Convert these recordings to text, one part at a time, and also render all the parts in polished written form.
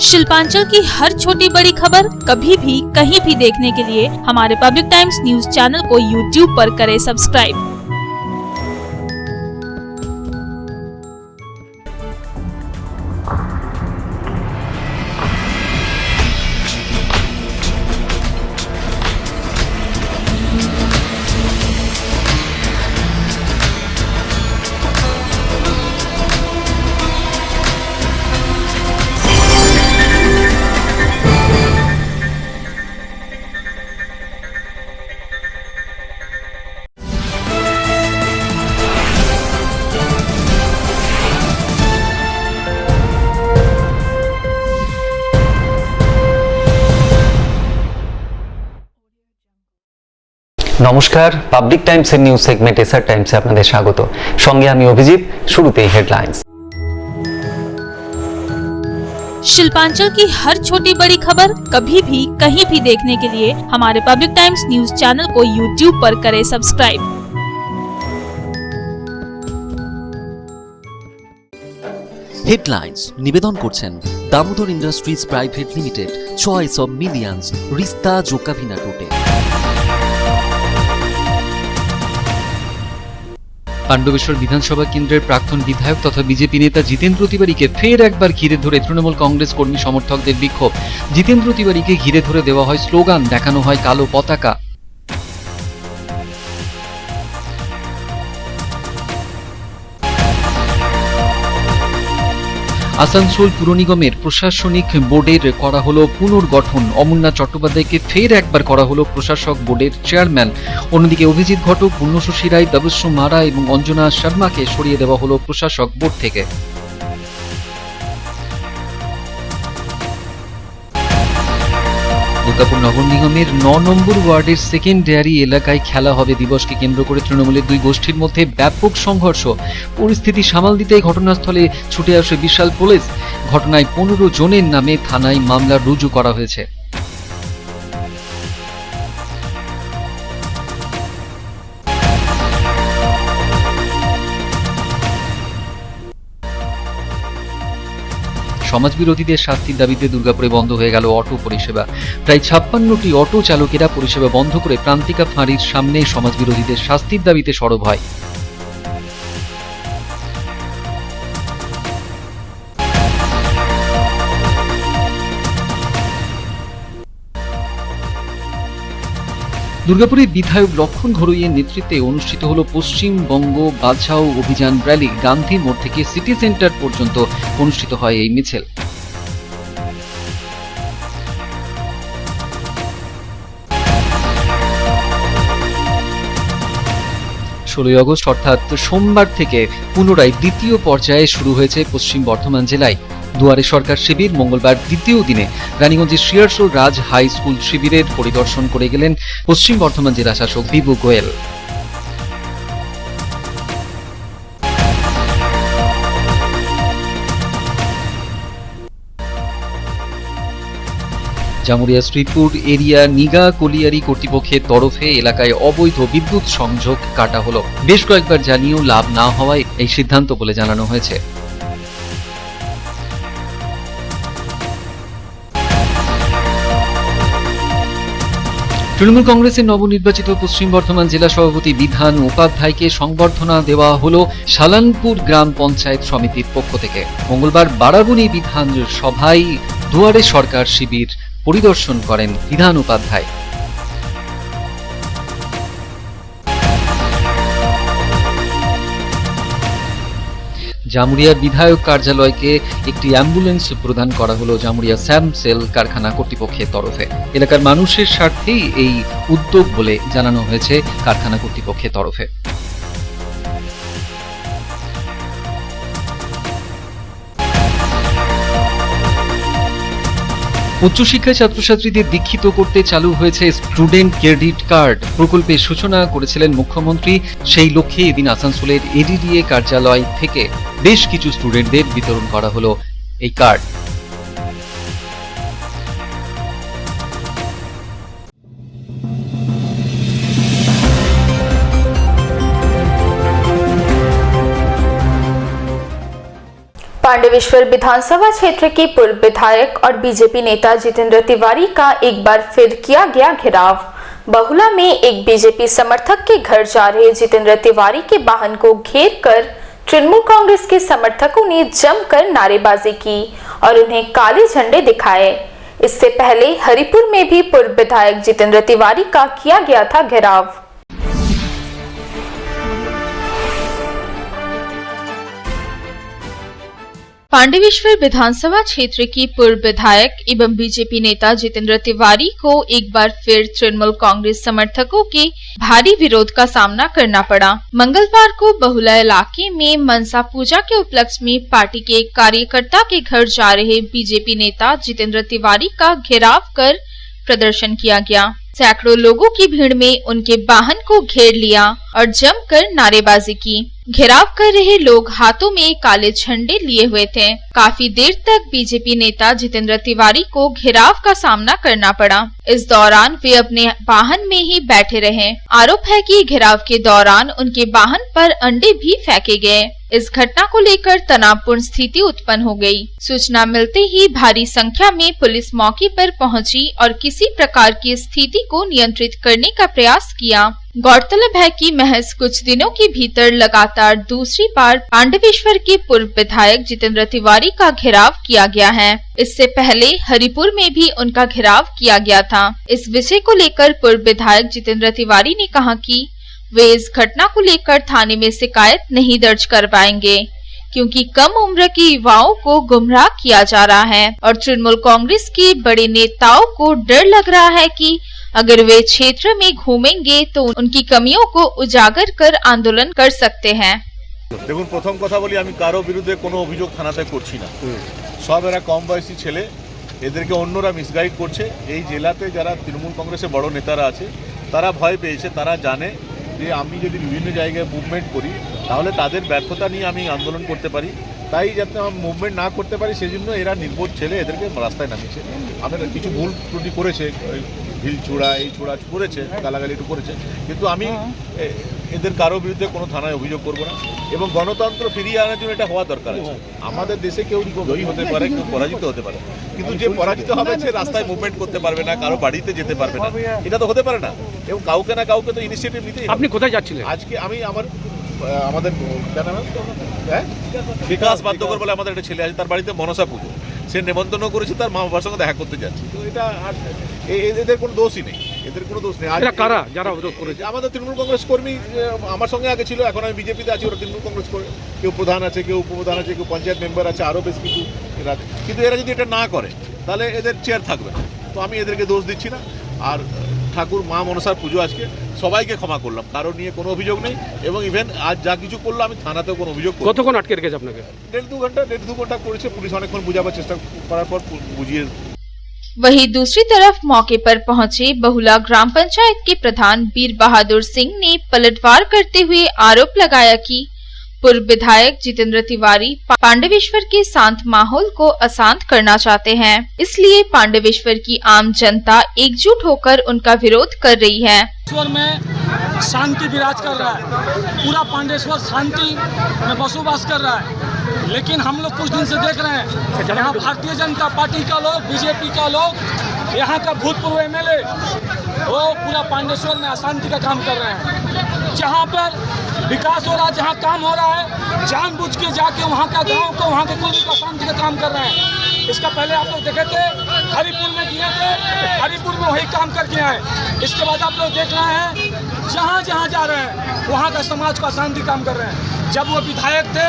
शिल्पांचल की हर छोटी बड़ी खबर कभी भी कहीं भी देखने के लिए हमारे पब्लिक टाइम्स न्यूज चैनल को यूट्यूब पर करें सब्सक्राइब। নমস্কার, পাবলিক টাইমসের নিউজ সেগমেন্ট এসআর টাইমসে আপনাদের স্বাগত। সঙ্গে আমি অভিজিৎ। শুরুতেই হেডলাইন্স। शिल्पांचल की हर छोटी बड़ी खबर कभी भी कहीं भी देखने के लिए हमारे पब्लिक टाइम्स न्यूज चैनल को यूट्यूब पर करें सब्सक्राइब। হেডলাইন্স নিবেদন করছেন Damodar industries private limited, choice of millions, রিস্তা জোকাভিনা রুটে। পাণ্ডবেশ্বর বিধানসভা কেন্দ্রের প্রাক্তন বিধায়ক তথা বিজেপি নেতা জিতেন্দ্র তিওয়ারিকে ফের একবার ঘিরে ধরে তৃণমূল কংগ্রেস কর্মী সমর্থকদের বিক্ষোভ। জিতেন্দ্র তিওয়ারিকে ঘিরে ধরে দেওয়া হয় স্লোগান, দেখানো হয় কালো পতাকা। আসানসোল পুর নিগমের প্রশাসনিক বোর্ডের করা হলো পুনর্গঠন। অমরনাথ চট্টোপাধ্যায়কে ফের একবার করা হলো প্রশাসক বোর্ডের চেয়ারম্যান। অন্যদিকে অভিজিৎ ঘটক, পূর্ণশশী রায়, দেবস্য মারা এবং অঞ্জনা শর্মাকে সরিয়ে দেওয়া হলো প্রশাসক বোর্ড থেকে। দুর্গাপুর নগর নিগমের ৯ নম্বর ওয়ার্ডের সেকেন্ডারি এলাকায় খেলা হবে দিবসকে কেন্দ্র করে তৃণমূলের দুই গোষ্ঠীর মধ্যে ব্যাপক সংঘর্ষ। পরিস্থিতি সামাল দিতে ঘটনাস্থলে ছুটে আসে বিশাল পুলিশ। ঘটনায় ১৫ জনের নামে থানায় মামলা রুজু করা হয়েছে। সমাজবিরোধীদের শাস্তির দাবিতে দুর্গাপুরে বন্ধ হয়ে গেল অটো পরিষেবা। প্রায় ৫৬টি অটো চালকেরা পরিষেবা বন্ধ করে প্রান্তিকা ফাঁড়ির সামনে সমাজবিরোধীদের শাস্তির দাবিতে সরব হয়। দুর্গাপুরে বিধায়ক লক্ষণ ঘরুইয়ের নেতৃত্বে অনুষ্ঠিত হল পশ্চিমবঙ্গ বাঁচাও অভিযান র্যালি। গান্ধী মোড় থেকে সিটি সেন্টার পর্যন্ত অনুষ্ঠিত হয় এই মিছিল। ১৬ই আগস্ট অর্থাৎ সোমবার থেকে পুনরায় দ্বিতীয় পর্যায়ে শুরু হয়েছে পশ্চিম বর্ধমান জেলায় দুয়ারে সরকার শিবির। মঙ্গলবার দ্বিতীয় দিনে রানীগঞ্জের শিয়ারসোল রাজ হাই স্কুল শিবিরের পরিদর্শন করে গেলেন পশ্চিম বর্ধমান জেলা শাসক বিভু গোয়েল। জামুরিয়া শ্রীপুর এরিয়া নিগা কলিয়ারি কর্তৃপক্ষের তরফে এলাকায় অবৈধ বিদ্যুৎ সংযোগ কাটা হলো। বেশ কয়েকবার জানিয়েও লাভ না হওয়ায় এই সিদ্ধান্ত বলে জানানো হয়েছে। তৃণমূল কংগ্রেসের নবনির্বাচিত পশ্চিম বর্ধমান জেলা সভাপতি বিধান উপাধ্যায়কে সংবর্ধনা দেওয়া হলো সালানপুর গ্রাম পঞ্চায়েত সমিতির পক্ষ থেকে। মঙ্গলবার বারাবণী বিধান সভায় দুয়ারে সরকার শিবির পরিদর্শন করেন বিধান উপাধ্যায়। জামুরিয়ার বিধায়ক কার্যালয়কে একটি অ্যাম্বুলেন্স প্রদান করা হলো জামুরিয়া স্যামসেল কারখানা কর্তৃপক্ষের তরফে। এলাকার মানুষের স্বার্থেই এই উদ্যোগ বলে জানানো হয়েছে কারখানা কর্তৃপক্ষের তরফে। উচ্চশিক্ষায় ছাত্রছাত্রীদের দীক্ষিত করতে চালু হয়েছে স্টুডেন্ট ক্রেডিট কার্ড প্রকল্পের সূচনা করেছিলেন মুখ্যমন্ত্রী। সেই লক্ষ্যে এদিন আসানসোলের এডিডিএ কার্যালয় থেকে বেশ কিছু স্টুডেন্টদের বিতরণ করা হলো এই কার্ড। पांडवेश्वर विधानसभा क्षेत्र के पूर्व विधायक और बीजेपी नेता जितेंद्र तिवारी का एक बार फिर किया गया घेराव। बहुला में एक बीजेपी समर्थक के घर जा रहे जितेंद्र तिवारी के वाहन को घेर कर तृणमूल कांग्रेस के समर्थकों ने जमकर नारेबाजी की और उन्हें काले झंडे दिखाए। इससे पहले हरिपुर में भी पूर्व विधायक जितेंद्र तिवारी का किया गया था घेराव। पांडवेश्वर विधानसभा क्षेत्र की पूर्व विधायक एवं बीजेपी नेता जितेंद्र तिवारी को एक बार फिर तृणमूल कांग्रेस समर्थकों के भारी विरोध का सामना करना पड़ा। मंगलवार को बहुला इलाके में मनसा पूजा के उपलक्ष्य में पार्टी के एक कार्यकर्ता के घर जा रहे बीजेपी नेता जितेंद्र तिवारी का घेराव कर प्रदर्शन किया गया। सैकड़ों लोगों की भीड़ में उनके वाहन को घेर लिया और जमकर नारेबाजी की। घेराव कर रहे लोग हाथों में काले झंडे लिए हुए थे। काफी देर तक बीजेपी नेता जितेंद्र तिवारी को घेराव का सामना करना पड़ा। इस दौरान वे अपने वाहन में ही बैठे रहे। आरोप है कि घेराव के दौरान उनके वाहन पर अंडे भी फेंके गए। इस घटना को लेकर तनावपूर्ण स्थिति उत्पन्न हो गई। सूचना मिलते ही भारी संख्या में पुलिस मौके पर पहुंची और किसी प्रकार की स्थिति को नियंत्रित करने का प्रयास किया। गौरतलब है कि महज कुछ दिनों के भीतर लगातार दूसरी बार पांडवेश्वर के पूर्व विधायक जितेंद्र तिवारी का घेराव किया गया है। इससे पहले हरिपुर में भी उनका घेराव किया गया था। इस विषय को लेकर पूर्व विधायक जितेंद्र तिवारी ने कहा कि वे इस घटना को लेकर थाने में शिकायत नहीं दर्ज करवाएंगे, क्योंकि कम उम्र के युवाओं को गुमराह किया जा रहा है और तृणमूल कांग्रेस के बड़े नेताओं को डर लग रहा है कि अगर वे क्षेत्र में घूमेंगे तो उनकी कमियों को उजागर कर आंदोलन कर सकते हैं। দেখুন, প্রথম কথা বলি, আমি কারো বিরুদ্ধে কোনো অভিযোগ থানাতে করছি না। সব এরা কম বয়সী ছেলে, এদেরকে অন্যরা মিসগাইড করছে। এই জেলাতে যারা তৃণমূল কংগ্রেসের বড় নেতারা আছে তারা ভয় পেয়েছে। তারা জানে যে আমি যদি বিভিন্ন জায়গায় মুভমেন্ট করি তাহলে তাদের ব্যর্থতা নিয়ে আমি আন্দোলন করতে পারি। তাই যাতে আমি মুভমেন্ট না করতে পারি সেজন্য এরা নির্বোধ ছেলে এদেরকে রাস্তায় নামিয়েছে। আমাদের কিছু ভুল ত্রুটি করেছে, ঢিল ছোড়া এই ছোড়া করেছে, গালাগালি একটু করেছে, কিন্তু আমি এদের কারো বিরুদ্ধে কোনো থানায় অভিযোগ করব না এবং গণতন্ত্র ফিরিয়ে আনার জন্য এটা হওয়া দরকার আছে। আমাদের দেশে কেউ জয়ী হতে পারে, কেউ পরাজিত হতে পারে, কিন্তু যে পরাজিত হবে সে রাস্তায় মুভমেন্ট করতে পারবে না, কারো বাড়িতে যেতে পারবে না, এটা তো হতে পারে না। এবং কাউকে না কাউকে তো ইনিশিয়েটিভ নিতেই। আপনি কোথায় যাচ্ছিলেন? আজকে আমি আমাদের বিকাশ বাদ্যকর বলে আমাদের একটা ছেলে আছে, তার বাড়িতে মনসা পুজো, সে নেমন্তন্ন করেছে, তার মা বাবার সঙ্গে দেখা করতে যাচ্ছে। তো এটা এদের কোনো দোষই নেই, এদের কোনো দোষ নেই। কারা যারা অভিযোগ করেছে? আমাদের তৃণমূল কংগ্রেস কর্মী আমার সঙ্গে আগে ছিল, এখন আমি বিজেপিতে আছি, ওরা তৃণমূল কংগ্রেস করে, কেউ প্রধান আছে, কেউ উপপ্রধান আছে, কেউ পঞ্চায়েত মেম্বার আছে, আরও বেশ কিছু এরা। কিন্তু এরা যদি এটা না করে তাহলে এদের চেয়ার থাকবে না। তো আমি এদেরকে দোষ দিচ্ছি না। আর ঠাকুর মা মনসার পুজো আজকে, সবাইকে ক্ষমা করলাম, কারো নিয়ে কোনো অভিযোগ নেই। এবং ইভেন আজ যা কিছু করলো আমি থানাতেও কোনো অভিযোগ করি। কতক্ষণ আটকে রেখেছে আপনাকে? দেড় দু ঘন্টা করেছে পুলিশ, অনেকক্ষণ বুঝাবার চেষ্টা করার পর বুঝিয়ে। वहीं दूसरी तरफ मौके पर पहुंचे बहुला ग्राम पंचायत के प्रधान वीर बहादुर सिंह ने पलटवार करते हुए आरोप लगाया कि पूर्व विधायक जितेंद्र तिवारी पांडवेश्वर के शांत माहौल को अशांत करना चाहते हैं, इसलिए पांडवेश्वर की आम जनता एकजुट होकर उनका विरोध कर रही है। पांडेश्वर में शांति विराज कर रहा है, पूरा पांडेश्वर शांति में बसोबास कर रहा है। लेकिन हम लोग कुछ दिन से देख रहे हैं यहाँ भारतीय जनता पार्टी का लोग, बीजेपी का लोग, यहाँ का भूतपूर्व एमएलए वो पूरा पांडेश्वर में अशांति का काम कर रहे हैं। जहाँ पर विकास हो रहा है, जहाँ काम हो रहा है, जानबूझ के जाके वहाँ का गांव को, वहाँ के कुल को अशांति का काम कर रहे हैं। इसका पहले आप लोग देखे थे, हरिपुर में किए थे, हरिपुर में वही काम करके आए। इसके बाद आप लोग देख रहे हैं जहाँ जहाँ जा रहे हैं वहाँ का समाज को अशांति काम कर रहे हैं। जब वो विधायक थे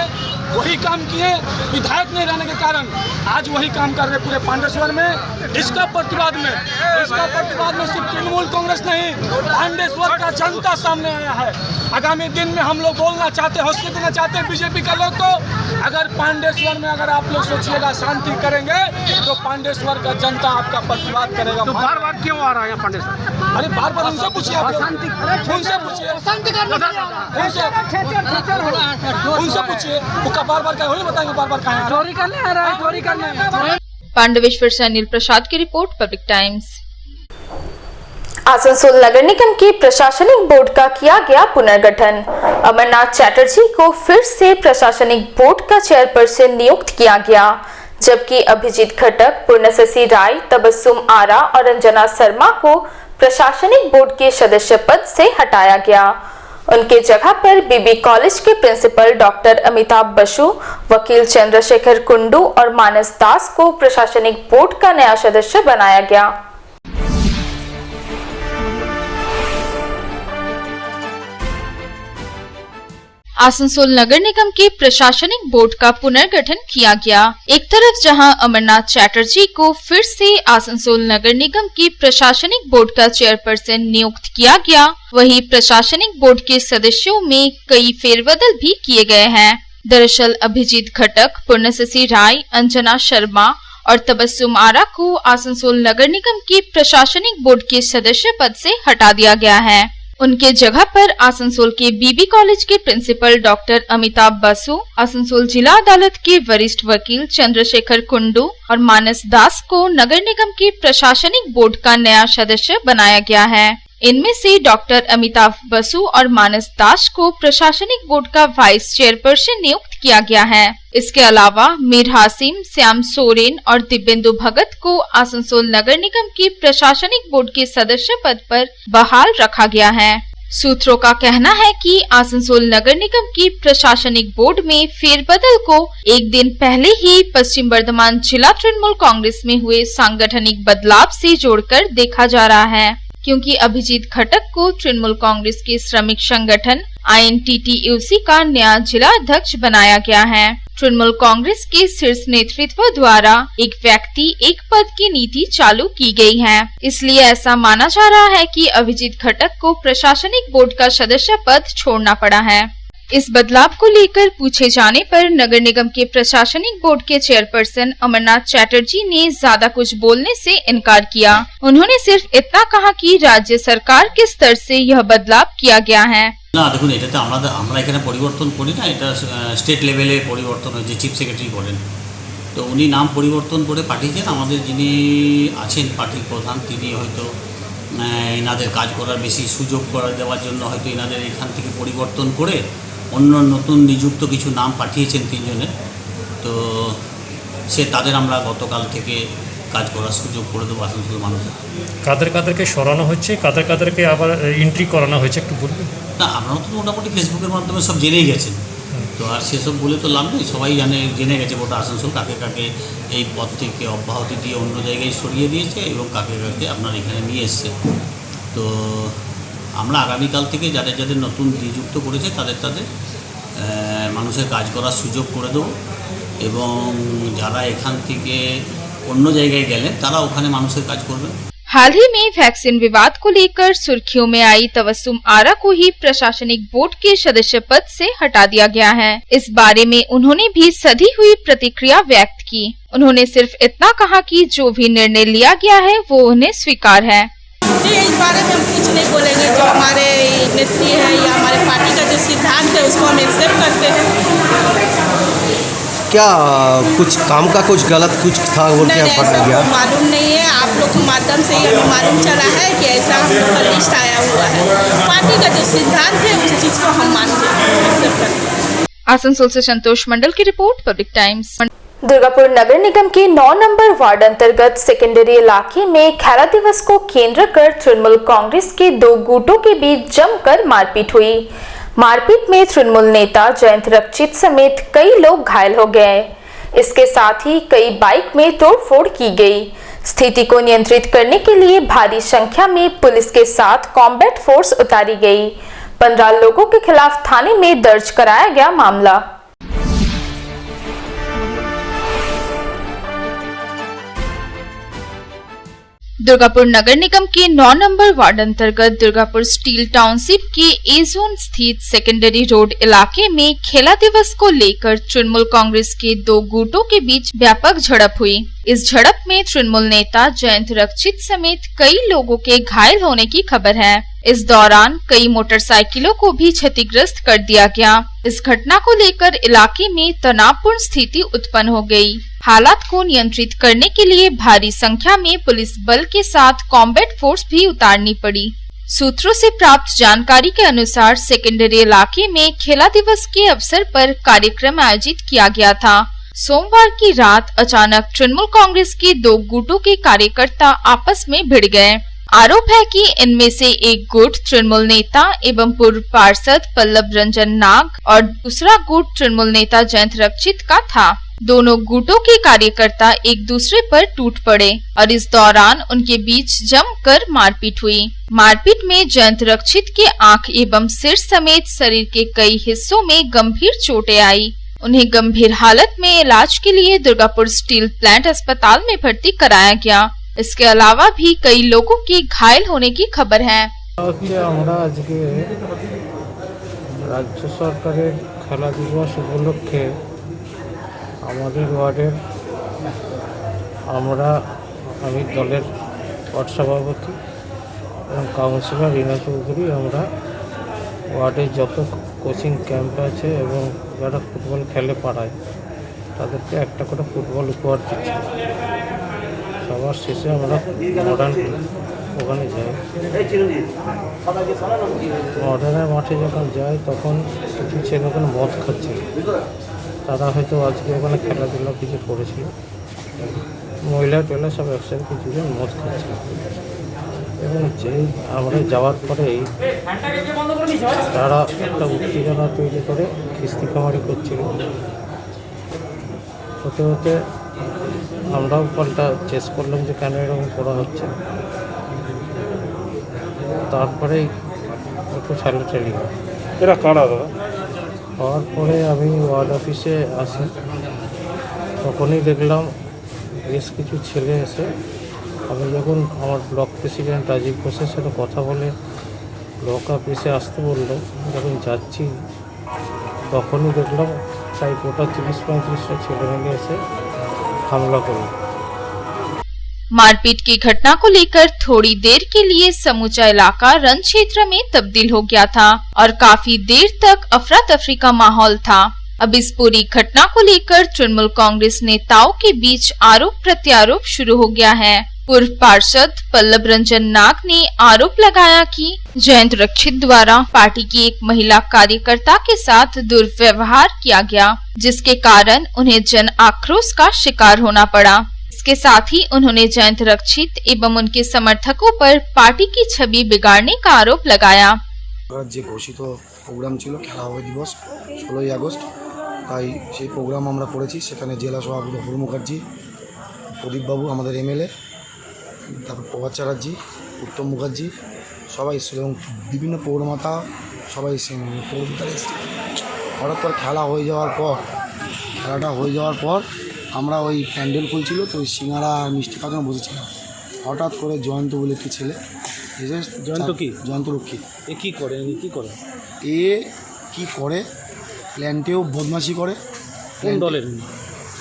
वही काम किए, विधायक नहीं रहने के कारण आज वही काम कर रहे पूरे पांडेश्वर में। इसका प्रतिवाद में सिर्फ तृणमूल कांग्रेस नहीं, पांडेश्वर का जनता सामने आया है। आगामी दिन में हम लोग बोलना चाहते, हौसले देना चाहते हैं बीजेपी का लोग को, अगर पांडेश्वर में अगर आप लोग सोचिएगा शांति करेंगे तो पांडेश्वर का जनता आपका प्रतिवाद करेगा। तो बार बार क्यों आ रहा है पांडेश्वर? अरे बार बार उनसे पूछिए, उनसे पूछिए, बार बार क्या बताएंगे, बार बार कहाँ चोरी करने आ रहा है, चोरी करने। पांडवेश्वर से अनिल प्रसाद की रिपोर्ट, पब्लिक टाइम्स। आसनसोल नगर निगम के प्रशासनिक बोर्ड का किया गया पुनर्गठन। अमरनाथ चैटर्जी को फिर से प्रशासनिक बोर्ड का चेयरपर्सन नियुक्त किया गया, जबकि अभिजीत खटक, पूर्णशशि राय, तबस्सुम आरा और अंजना शर्मा को प्रशासनिक बोर्ड के सदस्य पद से हटाया गया। उनके जगह पर बीबी कॉलेज के प्रिंसिपल डॉक्टर अमिताभ बसु, वकील चंद्रशेखर कुंडू और मानस दास को प्रशासनिक बोर्ड का नया सदस्य बनाया गया। आसनसोल नगर निगम के प्रशासनिक बोर्ड का पुनर्गठन किया गया। एक तरफ जहां अमरनाथ चैटर्जी को फिर से आसनसोल नगर निगम के प्रशासनिक बोर्ड का चेयरपर्सन नियुक्त किया गया, वहीं प्रशासनिक बोर्ड के सदस्यों में कई फेरबदल भी किए गए हैं। दरअसल अभिजीत खटक, पूर्णशशि राय, अंजना शर्मा और तबस्सुम आरा को आसनसोल नगर निगम के प्रशासनिक बोर्ड के सदस्य पद से हटा दिया गया है। उनके जगह पर आसनसोल के बीबी कॉलेज के प्रिंसिपल डॉक्टर अमिताभ बसु, आसनसोल जिला अदालत के वरिष्ठ वकील चंद्रशेखर कुंडू और मानस दास को नगर निगम के प्रशासनिक बोर्ड का नया सदस्य बनाया गया है। इनमें से डॉक्टर अमिताभ बसु और मानस दास को प्रशासनिक बोर्ड का वाइस चेयरपर्सन नियुक्त किया गया है। इसके अलावा मीर हासिम, श्याम सोरेन और दिव्येंदु भगत को आसनसोल नगर निगम के प्रशासनिक बोर्ड के सदस्य पद पर बहाल रखा गया है। सूत्रों का कहना है कि आसनसोल नगर निगम की प्रशासनिक बोर्ड में फेरबदल को एक दिन पहले ही पश्चिम बर्धमान जिला तृणमूल कांग्रेस में हुए सांगठनिक बदलाव से जोड़कर देखा जा रहा है, क्योंकि अभिजीत खटक को तृणमूल कांग्रेस के श्रमिक संगठन INTTUC का नया जिला अध्यक्ष बनाया गया है। तृणमूल कांग्रेस के शीर्ष नेतृत्व द्वारा एक व्यक्ति एक पद की नीति चालू की गई है, इसलिए ऐसा माना जा रहा है कि अभिजीत खटक को प्रशासनिक बोर्ड का सदस्य पद छोड़ना पड़ा है। इस बदलाव को लेकर पूछे जाने पर नगर निगम के प्रशासनिक बोर्ड के चेयरपर्सन अमरनाथ चैटर्जी ने ज्यादा कुछ बोलने से इनकार किया। उन्होंने सिर्फ इतना कहा कि राज्य सरकार के स्तर से यह बदलाव किया गया है। না দেখুন, এটাতে আমরা এখানে পরিবর্তন করি না, এটা স্টেট লেভেলে পরিবর্তন হয়েছে, চিফ সেক্রেটারি করেন। তো উনি নাম পরিবর্তন করে পাঠিয়েছেন। আমাদের যিনি আছেন পার্টির প্রধান, তিনি হয়তো এনাদের কাজ করার বেশি সুযোগ করে দেওয়ার জন্য হয়তো এনাদের এখান থেকে পরিবর্তন করে অন্য নতুন নিযুক্ত কিছু নাম পাঠিয়েছেন তিনজনের। তো তাদের আমরা গতকাল থেকে কাজ করার সুযোগ করে দেবো আসানসোল মানুষের। কাদেরকে সরানো হচ্ছে, কাদেরকে আবার এন্ট্রি করানো হয়েছে একটু বলবেন? না, আপনারা তো মোটামুটি ফেসবুকের মাধ্যমে সব জেনেই গেছেন, তো আর সেসব বলে তো লাভ নেই। সবাই জেনে গেছে গোটা আসানসোল কাকে কাকে এই পদ থেকে অব্যাহতি দিয়ে অন্য জায়গায় সরিয়ে দিয়েছে এবং কাকে কাকে আপনার এখানে নিয়ে এসছে। তো আমরা আগামীকাল থেকে যাদের নতুন নিযুক্ত করেছে তাদের মানুষের কাজ করার সুযোগ করে দেবো এবং যারা এখান থেকে অন্য জায়গায় গেলেন তারা ওখানে মানুষের কাজ করবেন। हाल ही में वैक्सीन विवाद को लेकर सुर्खियों में आई तबस्सुम आरा को ही प्रशासनिक बोर्ड के सदस्य पद से हटा दिया गया है। इस बारे में उन्होंने भी सधी हुई प्रतिक्रिया व्यक्त की। उन्होंने सिर्फ इतना कहा कि जो भी निर्णय लिया गया है वो उन्हें स्वीकार है। इस बारे में हम कुछ नहीं बोलेंगे। जो हमारे नेत्री है या हमारे पार्टी का जो सिद्धांत है उसको हम एक्सेप्ट करते हैं। क्या कुछ काम का कुछ गलत कुछ था बोल के पकड़ा गया? मालूम नहीं है। आप लोग के माध्यम से ये मालूम चला है कि ऐसा हम लोग का लिस्ट आया हुआ है। पार्टी का जो सिद्धांत है उस चीज को हम मानते हैं, एक्सेप्ट करते हैं। आसनसोल से संतोष मंडल की रिपोर्ट, पब्लिक टाइम्स। दुर्गापुर नगर निगम के 9 नंबर वार्ड अंतर्गत सेकेंडरी इलाके में खेला दिवस को केंद्र कर तृणमूल कांग्रेस के 2 गुटों के बीच जमकर मारपीट हुई। मारपीट में तृणमूल नेता जयंत रक्षित समेत कई लोग घायल हो गए। इसके साथ ही कई बाइक में तोड़फोड़ की गई। स्थिति को नियंत्रित करने के लिए भारी संख्या में पुलिस के साथ कॉम्बैट फोर्स उतारी गई। 15 लोगों के खिलाफ थाने में दर्ज कराया गया मामला। दुर्गापुर नगर निगम के 9 नंबर वार्ड अंतर्गत दुर्गापुर स्टील टाउनशिप के ए जोन स्थित सेकेंडरी रोड इलाके में खेला दिवस को लेकर तृणमूल कांग्रेस के 2 गुटों के बीच व्यापक झड़प हुई। इस झड़प में तृणमूल नेता जयंत रक्षित समेत कई लोगों के घायल होने की खबर है। इस दौरान कई मोटरसाइकिलों को भी क्षतिग्रस्त कर दिया गया। इस घटना को लेकर इलाके में तनावपूर्ण स्थिति उत्पन्न हो गई। हालात को नियंत्रित करने के लिए भारी संख्या में पुलिस बल के साथ कॉम्बैट फोर्स भी उतारनी पड़ी। सूत्रों से प्राप्त जानकारी के अनुसार सेकेंडरी इलाके में खेला दिवस के अवसर पर कार्यक्रम आयोजित किया गया था। सोमवार की रात अचानक तृणमूल कांग्रेस के दो गुटों के कार्यकर्ता आपस में भिड़ गए। आरोप है कि इनमें से एक गुट तृणमूल नेता एवं पूर्व पार्षद पल्लव रंजन नाग और दूसरा गुट तृणमूल नेता जयंत रक्षित का था। दोनों गुटों के कार्यकर्ता एक दूसरे पर टूट पड़े और इस दौरान उनके बीच जमकर मारपीट हुई। मारपीट में जयंत रक्षित के आंख एवं सिर समेत शरीर के कई हिस्सों में गंभीर चोटें आई। उन्हें गंभीर हालत में इलाज के लिए दुर्गापुर स्टील प्लांट अस्पताल में भर्ती कराया गया। इसके अलावा भी कई लोगों के घायल होने की खबर है। राज्य सरकारेर खेला दिवस उपलक्षे আমাদের ওয়ার্ডের আমি দলের ওয়ার্ড সভাপতি এবং কাউন্সিলর রিনা চৌধুরী আমরা ওয়ার্ডের যত কোচিং ক্যাম্প আছে এবং যারা ফুটবল খেলে পাড়ায় তাদেরকে একটা করে ফুটবল উপহার দিচ্ছি। সবার শেষে আমরা মডার্ন ওখানে যাই। মডার্নের মাঠে যখন যাই তখন কিছু ছেলে ওখানে মদ খাচ্ছে। তারা হয়তো আজকে ওখানে খেলাধুলা কিছু করেছিল, মহিলা টেলা সব একসাথে কিছুজন মদ খাচ্ছিল এবং যেই আমরা যাওয়ার পরেই তারা একটা উত্তেজনা তৈরি করে খিস্তি খামারি করছিল। হতে হতে আমরাও পাল্টা চেষ্টা করলাম যে কেন এরকম করা হচ্ছে। তারপরেই একটু ঠেলাঠেলি হয়। এরা কারা দাদা? হওয়ার পরে আমি ওয়ার্ড অফিসে আসি, তখনই দেখলাম বেশ কিছু ছেলে এসে আমি যখন আমার ব্লক প্রেসিডেন্ট রাজীব ঘোষের সাথে কথা বলে ব্লক অফিসে আসতে বললো, যখন যাচ্ছি তখনই দেখলাম প্রায় গোটা 30-35টা ছেলে মিলে এসে हमला करो। मारपीट की घटना को लेकर थोड़ी देर के लिए समूचा इलाका रण क्षेत्र में तब्दील हो गया था और काफी देर तक अफरा तफरी का माहौल था। अब इस पूरी घटना को लेकर तृणमूल कांग्रेस नेताओं के बीच आरोप प्रत्यारोप शुरू हो गया है। पूर्व पार्षद पल्लव रंजन नाग ने आरोप लगाया कि जयंत रक्षित द्वारा पार्टी की एक महिला कार्यकर्ता के साथ दुर्व्यवहार किया गया, जिसके कारण उन्हें जन आक्रोश का शिकार होना पड़ा। इसके साथ ही उन्होंने जयंत रक्षित एवं उनके समर्थकों पर पार्टी की छवि बिगाड़ने का आरोप लगाया। যে ঘোষিত প্রোগ্রাম ছিল খেলা হবে দিবস 16ই আগস্ট, তাই সেই প্রোগ্রাম আমরা করেছি। সেখানে জেলা সভাপতি হরু মুখার্জি, প্রদীপবাবু আমাদের এমএলএ, তারপর প্রভাত চ্যাটার্জি, উত্তম মুখার্জি সবাই এসেছিল এবং বিভিন্ন পৌরমাতা সবাই পৌরমাতারা এসেছিল। হঠাৎ করে খেলাটা হয়ে যাওয়ার পর আমরা ওই প্যান্ডেল খুলছিল, তো ওই সিঙ্গারা মিষ্টি খাওয়ানো বসেছিলাম। হঠাৎ করে জয়ন্ত বলে একটি ছেলে এসে, জয়ন্ত রক্ষিত, এ কী করে প্ল্যান্টেও বদমাশি করে। কোন দলের?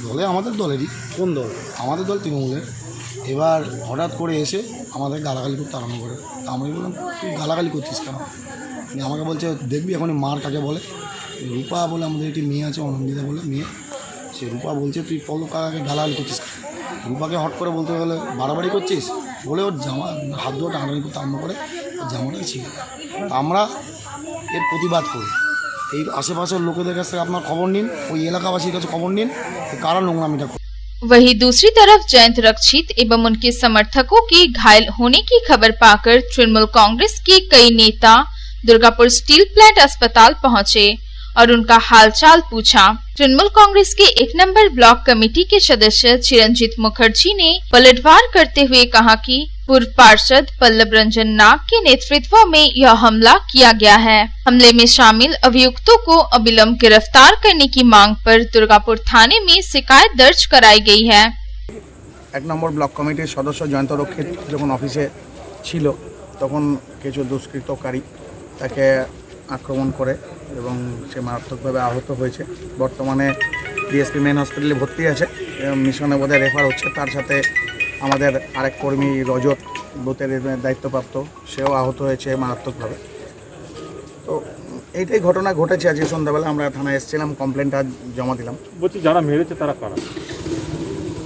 দলে আমাদের দলেরই। কোন দল? আমাদের দল তৃণমূলের। এবার হঠাৎ করে এসে আমাদের গালাগালি করতে আরম্ভ করে। তা আমি বললাম তুই গালাগালি করছিস কেন? আমাকে বলছে দেখবি এখনই মার কাকে বলে। রূপা বলে আমাদের একটি মেয়ে আছে, অনন্দিতা বলে মেয়ে, সে রূপা বলছে তুই পল্লব কাকাকে গালাগালি করছিস। রূপাকে হট করে বলতে গেলে বাড়াবাড়ি করছিস বলে ওর জামা হাত ধরে টানাটানি করতে আরম্ভ করে, ওর জামাটাকে ছিঁড়ে দেয়। আমরা এর প্রতিবাদ করি। এই আশেপাশের লোকেদের কাছ থেকে আপনার খবর নিন, ওই এলাকাবাসীর কাছে খবর নিন কারা নোংরামিটা। वहीं दूसरी तरफ जयंत रक्षित एवं उनके समर्थकों के घायल होने की खबर पाकर तृणमूल कांग्रेस के कई नेता दुर्गापुर स्टील प्लांट अस्पताल पहुंचे और उनका हालचाल पूछा। तृणमूल कांग्रेस के 1 नंबर ब्लॉक कमेटी के सदस्य चिरंजीत मुखर्जी ने पलटवार करते हुए कहा कि पूर्व पार्षद पल्लव रंजन नाग के नेतृत्व में यह हमला किया गया है। हमले में शामिल अभियुक्तों को अविलंब गिरफ्तार करने की मांग पर दुर्गापुर थाने में शिकायत दर्ज कराई गई है। 1 নম্বর ব্লক কমিটির সদস্য জয়ন্ত রক্ষিত যখন অফিসে ছিল তখন কিছু দুষ্কৃতকারী তাকে আক্রমণ করে এবং সে মারাত্মকভাবে আহত হয়েছে। বর্তমানে ডিএসপি মেন হসপিটালে ভর্তি আছে, মিশনে বোধহয় রেফার হচ্ছে। তার সাথে আমাদের আরেক কর্মী রজত বুথের দায়িত্বপ্রাপ্ত, সেও আহত হয়েছে মারাত্মকভাবে। তো এইটাই ঘটনা ঘটেছে। আজকে সন্ধ্যাবেলা আমরা থানায় এসেছিলাম, কমপ্লেনটা জমা দিলাম। বলছি যারা মেরেছে তারা কারা?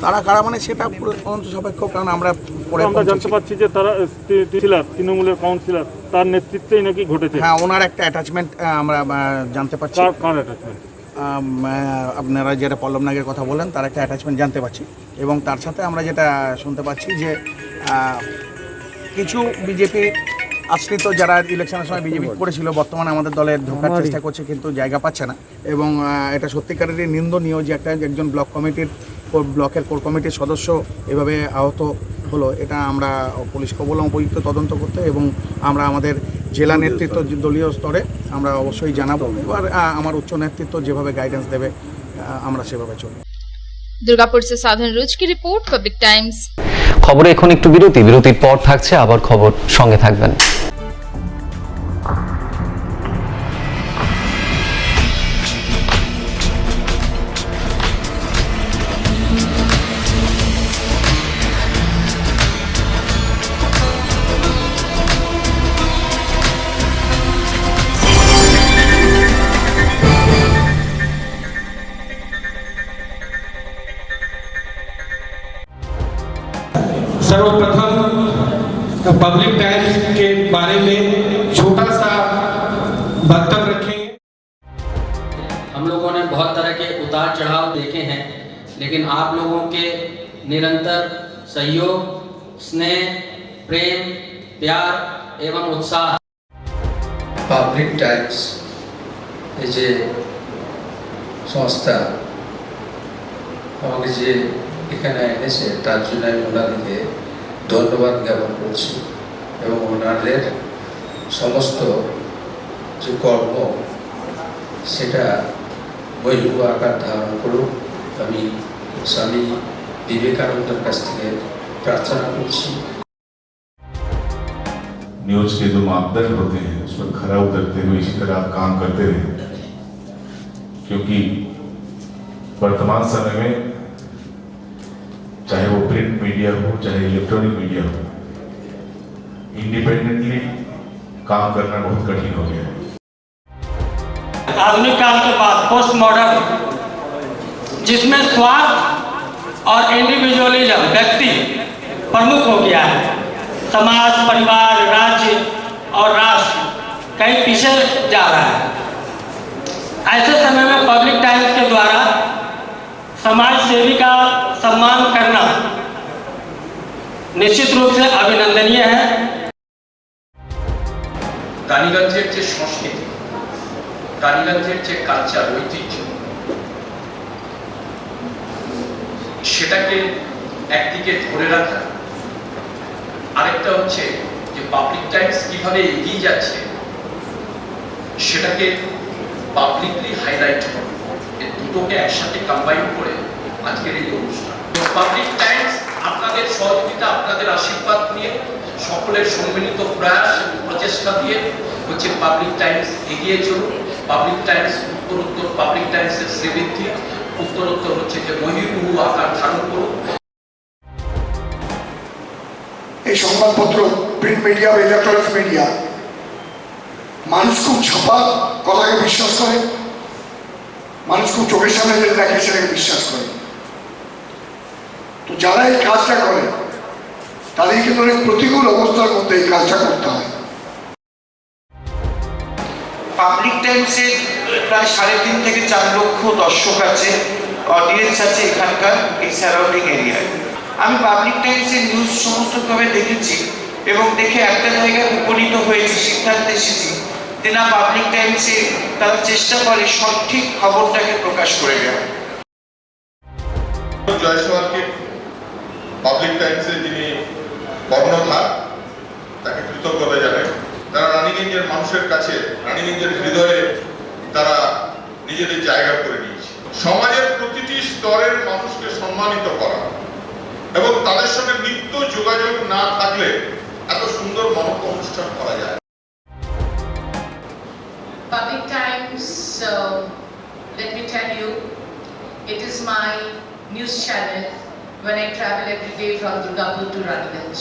তারা কারা মানে সেটা পুরো তদন্ত সাপেক্ষ, কারণ আমরা করে আমরা জানতে পারছি যে তারা তৃণমূলের কাউন্সিলর, তার নেতৃত্বেই নাকি ঘটেছে। হ্যাঁ, ওনার একটা অ্যাটাচমেন্ট আমরা জানতে পারছি। কার অ্যাটাচমেন্ট? আপনারা যেটা পল্লব নাগের কথা বলেন তার একটা অ্যাটাচমেন্ট জানতে পারছি, এবং তার সাথে আমরা যেটা শুনতে পাচ্ছি যে কিছু বিজেপি আশ্রিত যারা ইলেকশনের সময় বিজেপি করেছিল বর্তমানে আমাদের দলে ঢোকার চেষ্টা করছে কিন্তু জায়গা পাচ্ছে না, এবং এটা সত্যিকারেরই নিন্দনীয় যে একজন ব্লকের কোর কমিটির সদস্য এভাবে আহত হলো। এটা আমরা পুলিশকে বললাম উপযুক্ত তদন্ত করতে, এবং আমরা আমাদের জেলা নেতৃত্ব দলীয় স্তরে আমরা অবশ্যই জানাবো। এবার আমার উচ্চ নেতৃত্ব যেভাবে গাইডেন্স দেবে আমরা সেভাবে চলব। दुर्गापुर से साधन रोज की रिपोर्ट, पब्लिक टाइम्स। খবরে এখন একটু বিরতির পর থাকছে আবার খবর, সঙ্গে থাকবেন। सर्वप्रथम पब्लिक टाइम्स के बारे में छोटा सा वक्तव्य रखेंगे। हम लोगों ने बहुत तरह के उतार चढ़ाव देखे हैं, लेकिन आप लोगों के निरंतर सहयोग, स्नेह, प्रेम, प्यार एवं उत्साह। पब्लिक टाइम्स যে সংস্থা আমাকে যে এখানে এনেছে তার জন্য আমি ওনাদেরকে ধন্যবাদ জ্ঞাপন করছি, এবং ওনাদের সমস্ত যে কর্ম সেটা বৈভব আকার ধারণ করুক আমি স্বামী বিবেকানন্দের কাছ থেকে प्रार्थना করছি। न्यूज के जो मापदंड होते हैं उस पर खरा उतरते हुए इसी तरह आप काम करते रहे, क्योंकि वर्तमान समय में चाहे वो प्रिंट मीडिया हो चाहे इलेक्ट्रॉनिक मीडिया हो, इंडिपेंडेंटली काम करना बहुत कठिन हो गया है। आधुनिक काल के बाद पोस्ट मॉडर्न, जिसमें स्वार्थ और इंडिविजुअलिज्म व्यक्ति प्रमुख हो गया है, समाज, परिवार, राज्य और राष्ट्र कहीं पीछे जा रहा है। ऐसे समय में पब्लिक टाइम्स के द्वारा समाज सेवी का सम्मान करना निश्चित रूप से अभिनंदनीय है। রানীগঞ্জের যে সংস্কৃতি, রানীগঞ্জের যে কালচার, ঐতিহ্য, সেটাকে একদিকে ধরে রাখা, আরেকটা হচ্ছে যে পাবলিক টাইমস কিভাবে এগিয়ে যাচ্ছে সেটাকে পাবলিকলি হাইলাইট করা, এই দুটোকে একসাথে কম্বাইন করে আজকের এই অনুষ্ঠান। পাবলিক টাইমস আপনাদের সহযোগিতা, আপনাদের আশীর্বাদ নিয়ে, সকলের সম্মিলিত প্রয়াস এবং প্রচেষ্টা দিয়ে হচ্ছে পাবলিক টাইমস এগিয়ে চলুন। পাবলিক টাইমস উত্তরোত্তর, পাবলিক টাইমসের শ্রীবৃদ্ধি উত্তরোত্তর হচ্ছে যে বহির্মুখ আকার ধারণ করুন। এই সংবাদপত্র, প্রিন্ট মিডিয়া বা ইলেকট্রনিক্স মিডিয়া, মানুষ খুব ছাপা কথাকে বিশ্বাস করে, মানুষ খুব চোখের সামনে যেটা দেখে সেটাকে বিশ্বাস করে। তো যারা এই কাজটা করে তাদের কিন্তু অনেক প্রতিকূল অবস্থার মধ্যে এই কাজটা করতে হয়। পাবলিক টাইমসে প্রায় 3.5 থেকে 4 লক্ষ দর্শক আছে, অডিয়েন্স আছে এখানকার এই সারাউন্ডিং এরিয়ায়। আমি পাবলিক টাইমসের নিউজ সমস্তভাবে দেখেছি এবং দেখে একটা জায়গায় উপনীত হয়েছি, সিদ্ধান্তে এসেছি যে না, পাবলিক টাইমসে তারা চেষ্টা করে সঠিক খবরটাকে প্রকাশ করে দেওয়া। জয়সওয়ালকে পাবলিক টাইমসে যিনি কর্ণধার, তাকে কৃতজ্ঞতা জানাই। তারা রানীগঞ্জের মানুষের কাছে, রানীগঞ্জের হৃদয়ে তারা নিজেদের জায়গা করে নিয়েছে। সমাজের প্রতিটি স্তরের মানুষকে সম্মানিত করা এবং তাদের সঙ্গে নিত্য যোগাযোগ না থাকলে এত সুন্দর মহৎ অনুষ্ঠান করা যায়। Public Times, let me tell you, it is my news channel when I travel every day from Durgapur to Raniganj.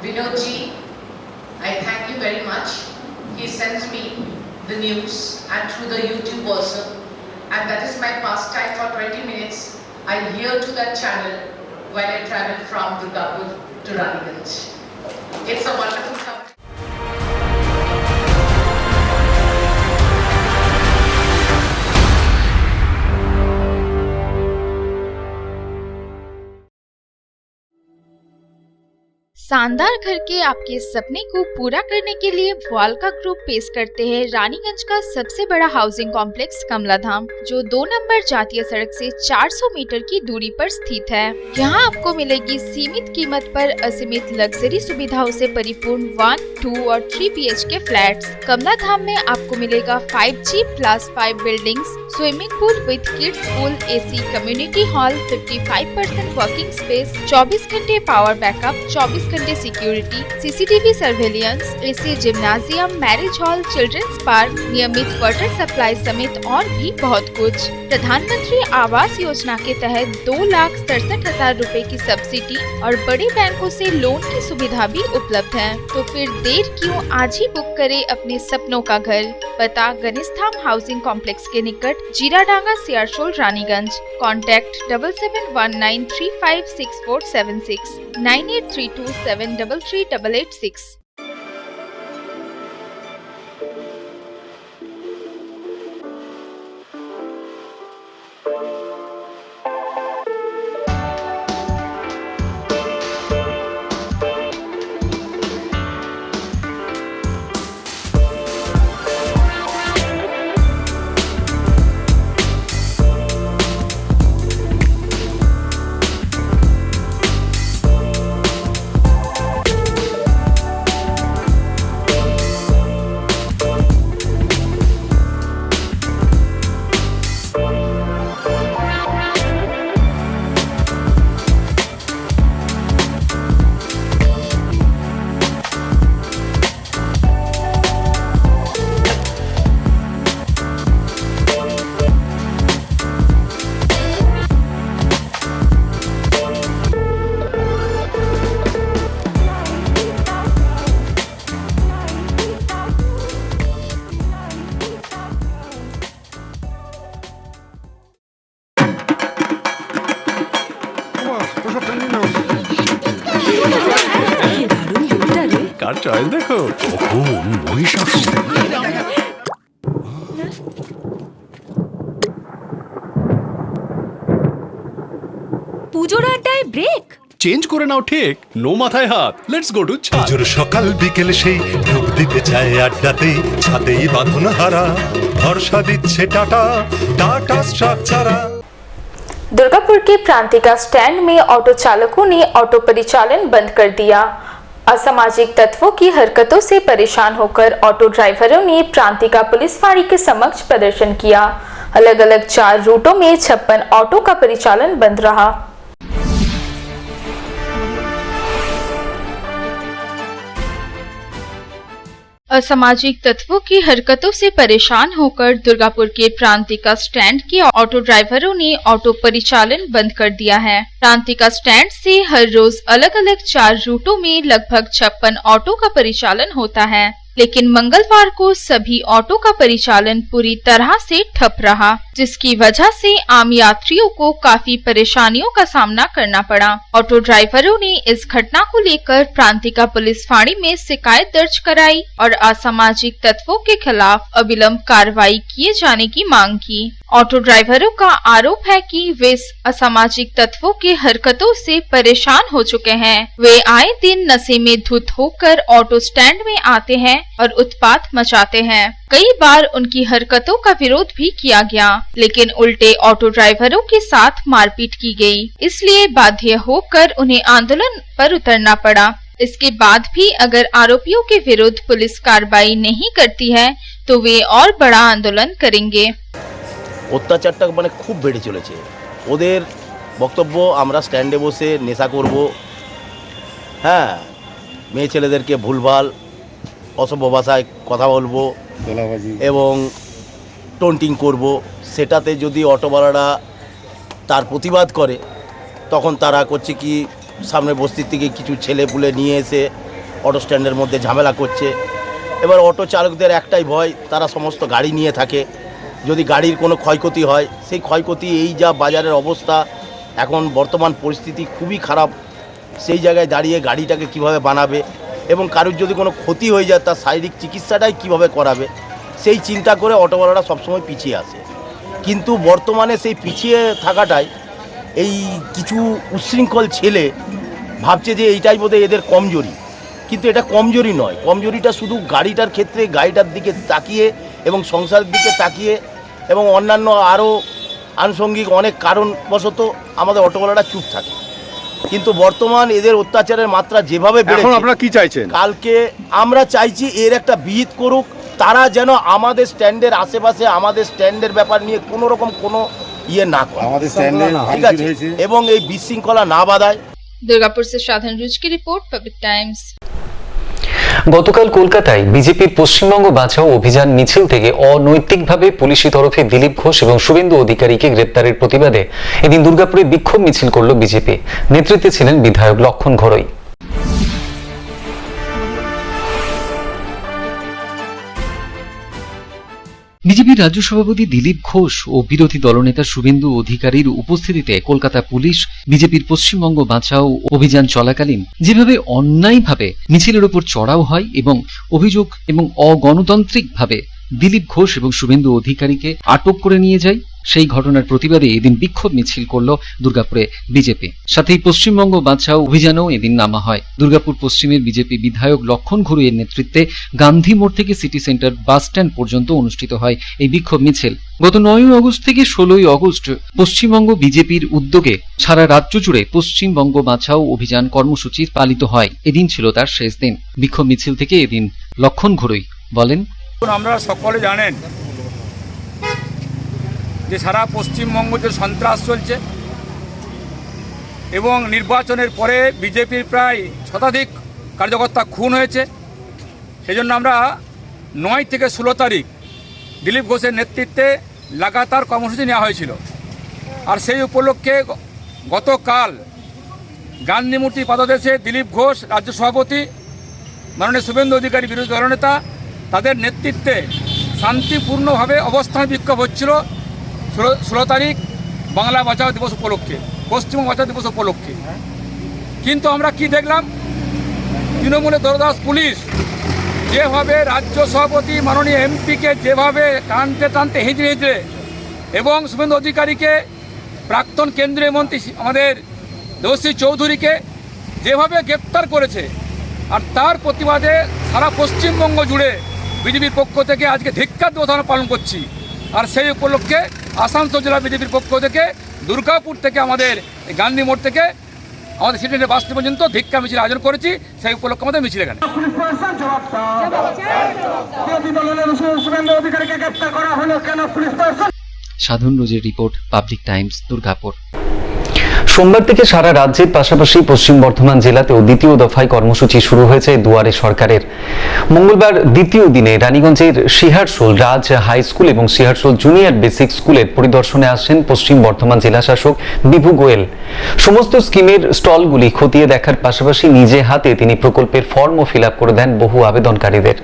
Vinodji, I thank you very much. He sends me the news and through the YouTube also, and that is my pastime for 20 minutes. I hear to that channel when I travel from Durgapur to Raniganj. It's a wonderful summer. शानदार घर के आपके सपने को पूरा करने के लिए वालका ग्रुप पेश करते हैं रानीगंज का सबसे बड़ा हाउसिंग कॉम्प्लेक्स कमलाधाम, जो 2 नंबर जातीय सड़क से 400 मीटर की दूरी पर स्थित है। यहाँ आपको मिलेगी सीमित कीमत पर असीमित लग्जरी सुविधाओं से परिपूर्ण 1, 2 और 3 BHK फ्लैट्स। कमलाधाम में आपको मिलेगा 5G+5 buildings, swimming pool with kids pool, AC community hall, 55% working space, 24 घंटे पावर बैकअप, 24 घंटे security, CCTV surveillance, AC gymnasium, marriage hall, children's park, नियमित वाटर सप्लाई समेत और भी बहुत कुछ। प्रधानमंत्री आवास योजना के तहत 2,67,000 रुपए की सब्सिडी और बड़े बैंकों से लोन की सुविधा भी उपलब्ध है। तो फिर देर क्यों, आज ही बुक करें अपने सपनों का घर। पता गणेशधाम हाउसिंग कॉम्प्लेक्स के निकट, जीराडांगा, सियारशोल, रानीगंज। कॉन्टैक्ट 7719356476 9832733886। কার চয়েস দেখো, কখন মহিষাসুর। পুজোর আড্ডায় ব্রেক চেঞ্জ করে নাও ঠিক, নো মাথায় হাত, লেটস গো টু ছাদ। পুজোর সকাল বিকেল সেই ডুব দিতে চায় আড্ডাতেই, ছাদেই বাঁধন হারা ভরসা দিচ্ছে টাটা, টাটা স্ট্রাকচারা। दुर्गापुर के प्रांतिका स्टैंड में ऑटो चालकों ने ऑटो परिचालन बंद कर दिया। असामाजिक तत्वों की हरकतों से परेशान होकर ऑटो ड्राइवरों ने प्रांतिका पुलिस फाड़ी के समक्ष प्रदर्शन किया। अलग अलग 4 रूटों में 56 ऑटो का परिचालन बंद रहा। असामाजिक तत्वों की हरकतों से परेशान होकर दुर्गापुर के प्रांतिका स्टैंड के ऑटो ड्राइवरों ने ऑटो परिचालन बंद कर दिया है। प्रांतिका स्टैंड से हर रोज अलग अलग 4 रूटों में लगभग 56 ऑटो का परिचालन होता है, लेकिन मंगलवार को सभी ऑटो का परिचालन पूरी तरह से ठप रहा, जिसकी वजह से आम यात्रियों को काफी परेशानियों का सामना करना पड़ा। ऑटो ड्राइवरों ने इस घटना को लेकर प्रांतिका पुलिस फाड़ी में शिकायत दर्ज कराई और असामाजिक तत्वों के खिलाफ अविलंब कार्रवाई किए जाने की मांग की। ऑटो ड्राइवरों का आरोप है कि वे असामाजिक तत्वों की हरकतों से परेशान हो चुके हैं। वे आए दिन नशे में धुत होकर ऑटो स्टैंड में आते हैं और उत्पात मचाते हैं। कई बार उनकी हरकतों का विरोध भी किया गया, लेकिन उल्टे ऑटो ड्राइवरों के साथ मारपीट की गई, इसलिए बाध्य होकर उन्हें आंदोलन पर उतरना पड़ा। इसके बाद भी अगर आरोपियों के विरुद्ध पुलिस कार्रवाई नहीं करती है तो वे और बड़ा आंदोलन करेंगे। অত্যাচারটা মানে খুব বেড়ে চলেছে। ওদের বক্তব্য আমরা স্ট্যান্ডে বসে নেশা করব, হ্যাঁ, মেয়ে ছেলেদেরকে ভুলভাল অসভ্য ভাষায় কথা বলবো এবং টন্টিং করব। সেটাতে যদি অটোওয়ালারা তার প্রতিবাদ করে, তখন তারা করছে কি সামনে বস্তির থেকে কিছু ছেলে পুলে নিয়ে এসে অটো স্ট্যান্ডের মধ্যে ঝামেলা করছে। এবার অটো চালকদের একটাই ভয়, তারা সমস্ত গাড়ি নিয়ে থাকে, যদি গাড়ির কোনো ক্ষয়ক্ষতি হয়, সেই ক্ষয়ক্ষতি এই যা বাজারের অবস্থা, এখন বর্তমান পরিস্থিতি খুবই খারাপ, সেই জায়গায় দাঁড়িয়ে গাড়িটাকে কিভাবে বানাবে এবং কারোর যদি কোনো ক্ষতি হয়ে যায় তার শারীরিক চিকিৎসাটাই কিভাবে করাবে সেই চিন্তা করে অটোওয়ালারা সবসময় পিছিয়ে আসে। কিন্তু বর্তমানে সেই পিছিয়ে থাকাটাই এই কিছু উচ্ছৃঙ্খল ছেলে ভাবছে যে এইটাই বোধহয় এদের কমজোরি, কিন্তু এটা কমজোরি নয়। কমজোরিটা শুধু গাড়িটার ক্ষেত্রে গাড়িটার দিকে তাকিয়ে এবং সংসারের দিকে তাকিয়ে এবং অন্যান্য আরও আনুষঙ্গিক অনেক কারণবশত আমাদের অটোওয়ালারা চুপ থাকে। কিন্তু বর্তমান এদের অত্যাচারের মাত্রা যেভাবে বেড়েছে, আপনারা কি চাইছেন? কালকে আমরা চাইছি এর একটা বিহিত করুক, তারা যেন আমাদের স্ট্যান্ডের আশেপাশে আমাদের স্ট্যান্ডের ব্যাপার নিয়ে কোনো রকম কোনো ইয়ে না করে, আমাদের স্ট্যান্ডে ঠিক আছে, এবং এই বিশৃঙ্খলা না বাধায়। दुर्गापुर से साधन रुच की रिपोर्ट, पब्लिक टाइम्स। গতকাল কলকাতায় বিজেপির পশ্চিমবঙ্গ বাঁচাও অভিযান মিছিল থেকে অনৈতিকভাবে পুলিশি তরফে দিলীপ ঘোষ এবং শুভেন্দু অধিকারীকে গ্রেপ্তারের প্রতিবাদে এদিন দুর্গাপুরে বিক্ষোভ মিছিল করল বিজেপি। নেতৃত্বে ছিলেন বিধায়ক লক্ষণ ঘরোই। বিজেপির রাজ্য সভাপতি দিলীপ ঘোষ ও বিরোধী দলনেতা শুভেন্দু অধিকারীর উপস্থিতিতে কলকাতা পুলিশ বিজেপির পশ্চিমবঙ্গ বাঁচাও অভিযান চলাকালীন যেভাবে অন্যায়ভাবে মিছিলের উপর চড়াও হয় এবং অভিযোগ এবং অগণতান্ত্রিকভাবে দিলীপ ঘোষ এবং শুভেন্দু অধিকারীকে আটক করে নিয়ে যায়, সেই ঘটনার প্রতিবাদে এদিন বিক্ষোভ মিছিল করল দুর্গাপুরে বিজেপি। সাথেই পশ্চিমবঙ্গ বাঁচাও অভিযানেও এদিন নামা হয়। দুর্গাপুর পশ্চিমের বিজেপি বিধায়ক লক্ষণ ঘরুইয়ের নেতৃত্বে গান্ধী মোড় থেকে সিটি সেন্টার বাস স্ট্যান্ড পর্যন্ত অনুষ্ঠিত হয় এই বিক্ষোভ মিছিল। গত 9 আগস্ট থেকে 16 আগস্ট পশ্চিমবঙ্গ বিজেপির উদ্যোগে সারা রাজ্য জুড়ে পশ্চিমবঙ্গ বাঁচাও অভিযান কর্মসূচি পালিত হয়। এদিন ছিল তার শেষ দিন। বিক্ষোভ মিছিল থেকে এদিন লক্ষণ ঘরুই বলেন, আমরা সকলে জানেন যে সারা পশ্চিমবঙ্গ যে সন্ত্রাস চলছে এবং নির্বাচনের পরে বিজেপির প্রায় শতাধিক কার্যকর্তা খুন হয়েছে। সেজন্য আমরা 9 থেকে 16 তারিখ দিলীপ ঘোষের নেতৃত্বে লাগাতার কর্মসূচি নেওয়া হয়েছিল। আর সেই উপলক্ষে গতকাল গান্ধীমূর্তি পাদদেশে দিলীপ ঘোষ রাজ্য সভাপতি, মাননীয় শুভেন্দু অধিকারী বিরোধী দলনেতা, তাদের নেতৃত্বে শান্তিপূর্ণভাবে অবস্থান বিক্ষোভ হচ্ছিল 16 তারিখ বাংলা বাঁচাও দিবস উপলক্ষে, পশ্চিমবঙ্গ বাঁচাও দিবস উপলক্ষে। কিন্তু আমরা কি দেখলাম, তৃণমূলের দরদাস পুলিশ যেভাবে রাজ্য সভাপতি মাননীয় এমপিকে যেভাবে টানতে টানতে হিঁচড়ে হিঁচড়ে এবং শুভেন্দু অধিকারীকে, প্রাক্তন কেন্দ্রীয় মন্ত্রী আমাদের দেবশ্রী চৌধুরীকে যেভাবে গ্রেপ্তার করেছে, আর তার প্রতিবাদে সারা পশ্চিমবঙ্গ জুড়ে বিজেপির পক্ষ থেকে আজকে ধিক্কার দিবস আমরা পালন করছি। আর সেই উপলক্ষে আসানসোল জেলা বিজেপির পক্ষ থেকে দুর্গাপুর থেকে আমাদের গান্ধী মোড় থেকে আমাদের সিটি বাস স্ট্যান্ড পর্যন্ত ধিক্কার মিছিল আয়োজন করেছি। সেই উপলক্ষে আমাদের মিছিল এখানে। সাধন রোজের রিপোর্ট, পাবলিক টাইমস, দুর্গাপুর। সোমবার থেকে সারা রাজ্যের পাশাপাশি পশ্চিম বর্ধমান জেলাতেও দ্বিতীয় দফায় কর্মসূচি শুরু হয়েছে দুয়ারে সরকারের। মঙ্গলবার দ্বিতীয় দিনে রানীগঞ্জের সিহারশোল রাজ হাই স্কুল এবং সিহারশোল জুনিয়র বেসিক স্কুলের পরিদর্শনে আসেন পশ্চিম বর্ধমান জেলা শাসক বিভু গোয়েল। সমস্ত স্কিমের স্টলগুলি খতিয়ে দেখার পাশাপাশি নিজে হাতে তিনি প্রকল্পের ফর্মও ফিল আপ করে দেন বহু আবেদনকারীদের।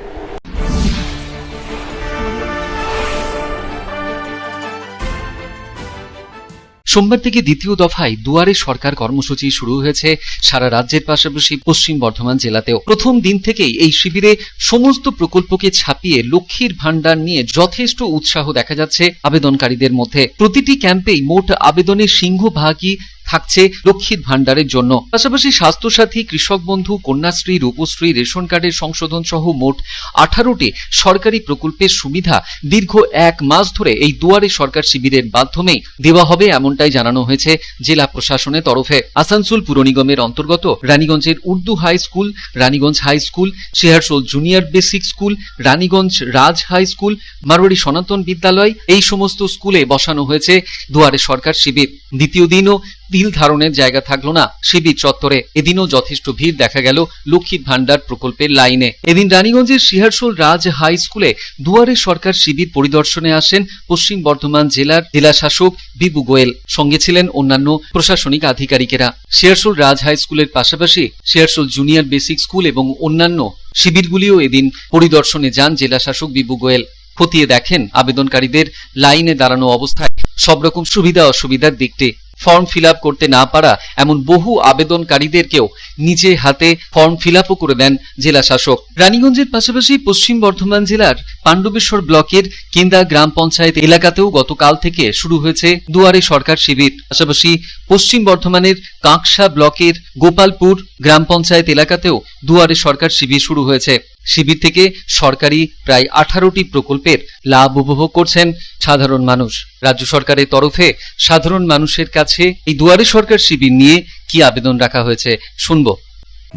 সোমবার থেকে দ্বিতীয় দফায় দুয়ারে সরকার কর্মসূচি শুরু হয়েছে সারা রাজ্যের পাশাপাশি পশ্চিম বর্ধমান জেলাতেও। প্রথম দিন থেকেই এই শিবিরে সমস্ত প্রকল্পকে ছাপিয়ে লক্ষ্মীর ভান্ডার নিয়ে যথেষ্ট উৎসাহ দেখা যাচ্ছে আবেদনকারীদের মধ্যে। প্রতিটি ক্যাম্পেই মোট আবেদনের সিংহভাগই থাকছে লক্ষ্মীর ভান্ডারের জন্য। পাশাপাশি স্বাস্থ্যসাথী, কৃষক বন্ধু, কন্যাশ্রী, রূপশ্রী, রেশন কার্ডের সংশোধন সহ মোট 18টি সরকারি প্রকল্পের সুবিধা দীর্ঘ 1 মাস ধরে এই দুয়ারে সরকার শিবিরের মাধ্যমেই দেওয়া হবে, এমনটাই জানানো হয়েছে জেলা প্রশাসনের তরফে। আসানসোল পুর নিগমের অন্তর্গত রানীগঞ্জের Urdu high school, Raniganj high school, Searsol junior basic school, Raniganj Raj high school, Marwari Sanatan Vidyalaya, এই সমস্ত স্কুলে বসানো হয়েছে দুয়ারে সরকার শিবির। দ্বিতীয় দিনও তিল ধারণের জায়গা থাকলো না শিবির চত্বরে। এদিনও যথেষ্ট ভিড় দেখা গেল লক্ষ্মীর ভান্ডার প্রকল্পের লাইনে। এদিন রানীগঞ্জের সিহারশোল রাজ হাই স্কুলে দুয়ারে সরকার শিবির পরিদর্শনে আসেন পশ্চিম বর্ধমান জেলার জেলা শাসক বিভু গোয়েল। সঙ্গে ছিলেন অন্যান্য প্রশাসনিক আধিকারিকেরা। সিহারশোল রাজ হাই স্কুলের পাশাপাশি সিহারশোল জুনিয়র বেসিক স্কুল এবং অন্যান্য শিবিরগুলিও এদিন পরিদর্শনে যান জেলা শাসক বিভু গোয়েল। খতিয়ে দেখেন আবেদনকারীদের লাইনে দাঁড়ানো অবস্থায় সব রকম সুবিধা অসুবিধার দিকটি। ফর্ম ফিল আপ করতে না পারা এমন বহু আবেদনকারীদেরকেও নিজে হাতে ফর্ম ফিল আপও করে দেন জেলা শাসক। রানীগঞ্জের পাশাপাশি পশ্চিম বর্ধমান জেলার পাণ্ডবেশ্বর ব্লকের কেন্দা গ্রাম পঞ্চায়েত এলাকাতেও গতকাল থেকে শুরু হয়েছে দুয়ারে সরকার শিবির। পাশাপাশি পশ্চিম বর্ধমানের কাঁকসা ব্লকের গোপালপুর গ্রাম পঞ্চায়েত এলাকাতেও দুয়ারে সরকার শিবির শুরু হয়েছে। শিবির থেকে সরকারি প্রায় 18টি প্রকল্পের লাভ উপভোগ করছেন সাধারণ মানুষ। রাজ্য সরকারের তরফে সাধারণ মানুষের কাছে এই দুয়ারে সরকার শিবির নিয়ে কি আবেদন রাখা হয়েছে শুনবো।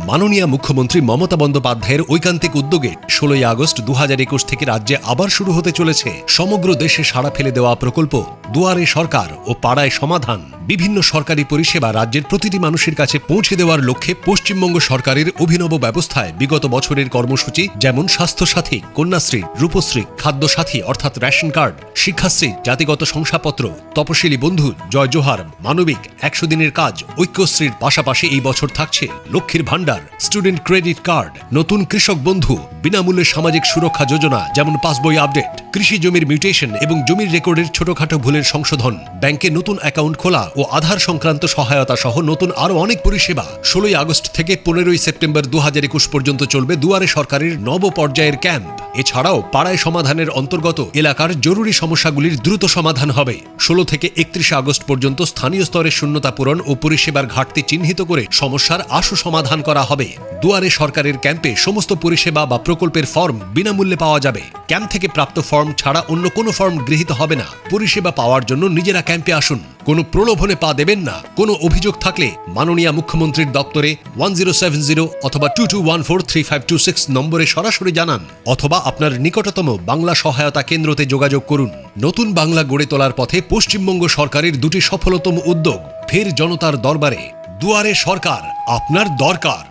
মাননীয় মুখ্যমন্ত্রী মমতা বন্দ্যোপাধ্যায়ের ঐকান্তিক উদ্যোগে 16 আগস্ট 2021 থেকে রাজ্যে আবার শুরু হতে চলেছে সমগ্র দেশে সাড়া ফেলে দেওয়া প্রকল্প দুয়ারে সরকার ও পাড়ায় সমাধান। বিভিন্ন সরকারি পরিষেবা রাজ্যের প্রতিটি মানুষের কাছে পৌঁছে দেওয়ার লক্ষ্যে পশ্চিমবঙ্গ সরকারের অভিনব ব্যবস্থায় বিগত বছরের কর্মসূচি যেমন স্বাস্থ্যসাথী, কন্যাশ্রী, রূপশ্রী, খাদ্যসাথী অর্থাৎ রেশন কার্ড, শিক্ষাশ্রী, জাতিগত শংসাপত্র, তপশিলি বন্ধু, জয় জোহার, মানবিক, 100 দিনের কাজ, ঐক্যশ্রীর পাশাপাশি এই বছর থাকছে লক্ষ্মীর ভান্ডার, স্টুডেন্ট ক্রেডিট কার্ড, নতুন কৃষক বন্ধু, বিনামূল্যে সামাজিক সুরক্ষা যোজনা যেমন পাসবই আপডেট, কৃষি জমির মিউটেশন এবং জমির রেকর্ডের ছোটখাটো ভুলের সংশোধন, ব্যাংকে নতুন অ্যাকাউন্ট খোলা ও আধার সংক্রান্ত সহায়তা সহ নতুন আরো অনেক পরিষেবা। 16 আগস্ট থেকে 15 সেপ্টেম্বর 2021 পর্যন্ত চলবে দুয়ারে সরকারের নব পর্যায়ের ক্যাম্প। এছাড়াও পাড়ায় সমাধানের অন্তর্গত এলাকার জরুরি সমস্যাগুলির দ্রুত সমাধান হবে। 16 থেকে 31 আগস্ট পর্যন্ত স্থানীয় স্তরে শূন্যতা পূরণ ও পরিষেবার ঘাটতি চিহ্নিত করে সমস্যার আশু সমাধান করা হবে। দুয়ারে সরকারের ক্যাম্পে সমস্ত পরিষেবা বা প্রকল্পের ফর্ম বিনামূল্যে পাওয়া যাবে। ক্যাম্প থেকে প্রাপ্ত ফর্ম ছাড়া অন্য কোনো ফর্ম গৃহীত হবে না। পরিষেবা পাওয়ার জন্য নিজেরা ক্যাম্পে আসুন। কোনো প্রলোভনে পা দেবেন না। কোনো অভিযোগ থাকলে মাননীয় মুখ্যমন্ত্রীর দপ্তরে 1070 অথবা 22143526 নম্বরে সরাসরি জানান অথবা আপনার নিকটতম বাংলা সহায়তা কেন্দ্রতে যোগাযোগ করুন। নতুন বাংলা গড়ে তোলার পথে পশ্চিমবঙ্গ সরকারের দুটি সফলতম উদ্যোগ ফের জনতার দরবারে। দুয়ারে সরকার, আপনার দরকার।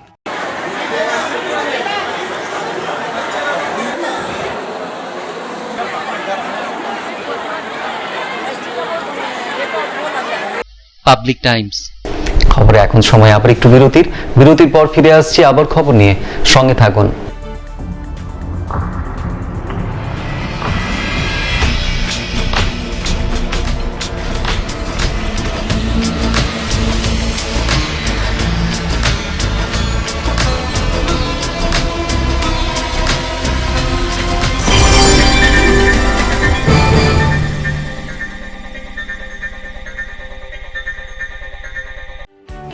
পাবলিক টাইমস খবরে এখন সময় আবার একটু বিরতির পর ফিরে আসছি আবার খবর নিয়ে, সঙ্গে থাকুন।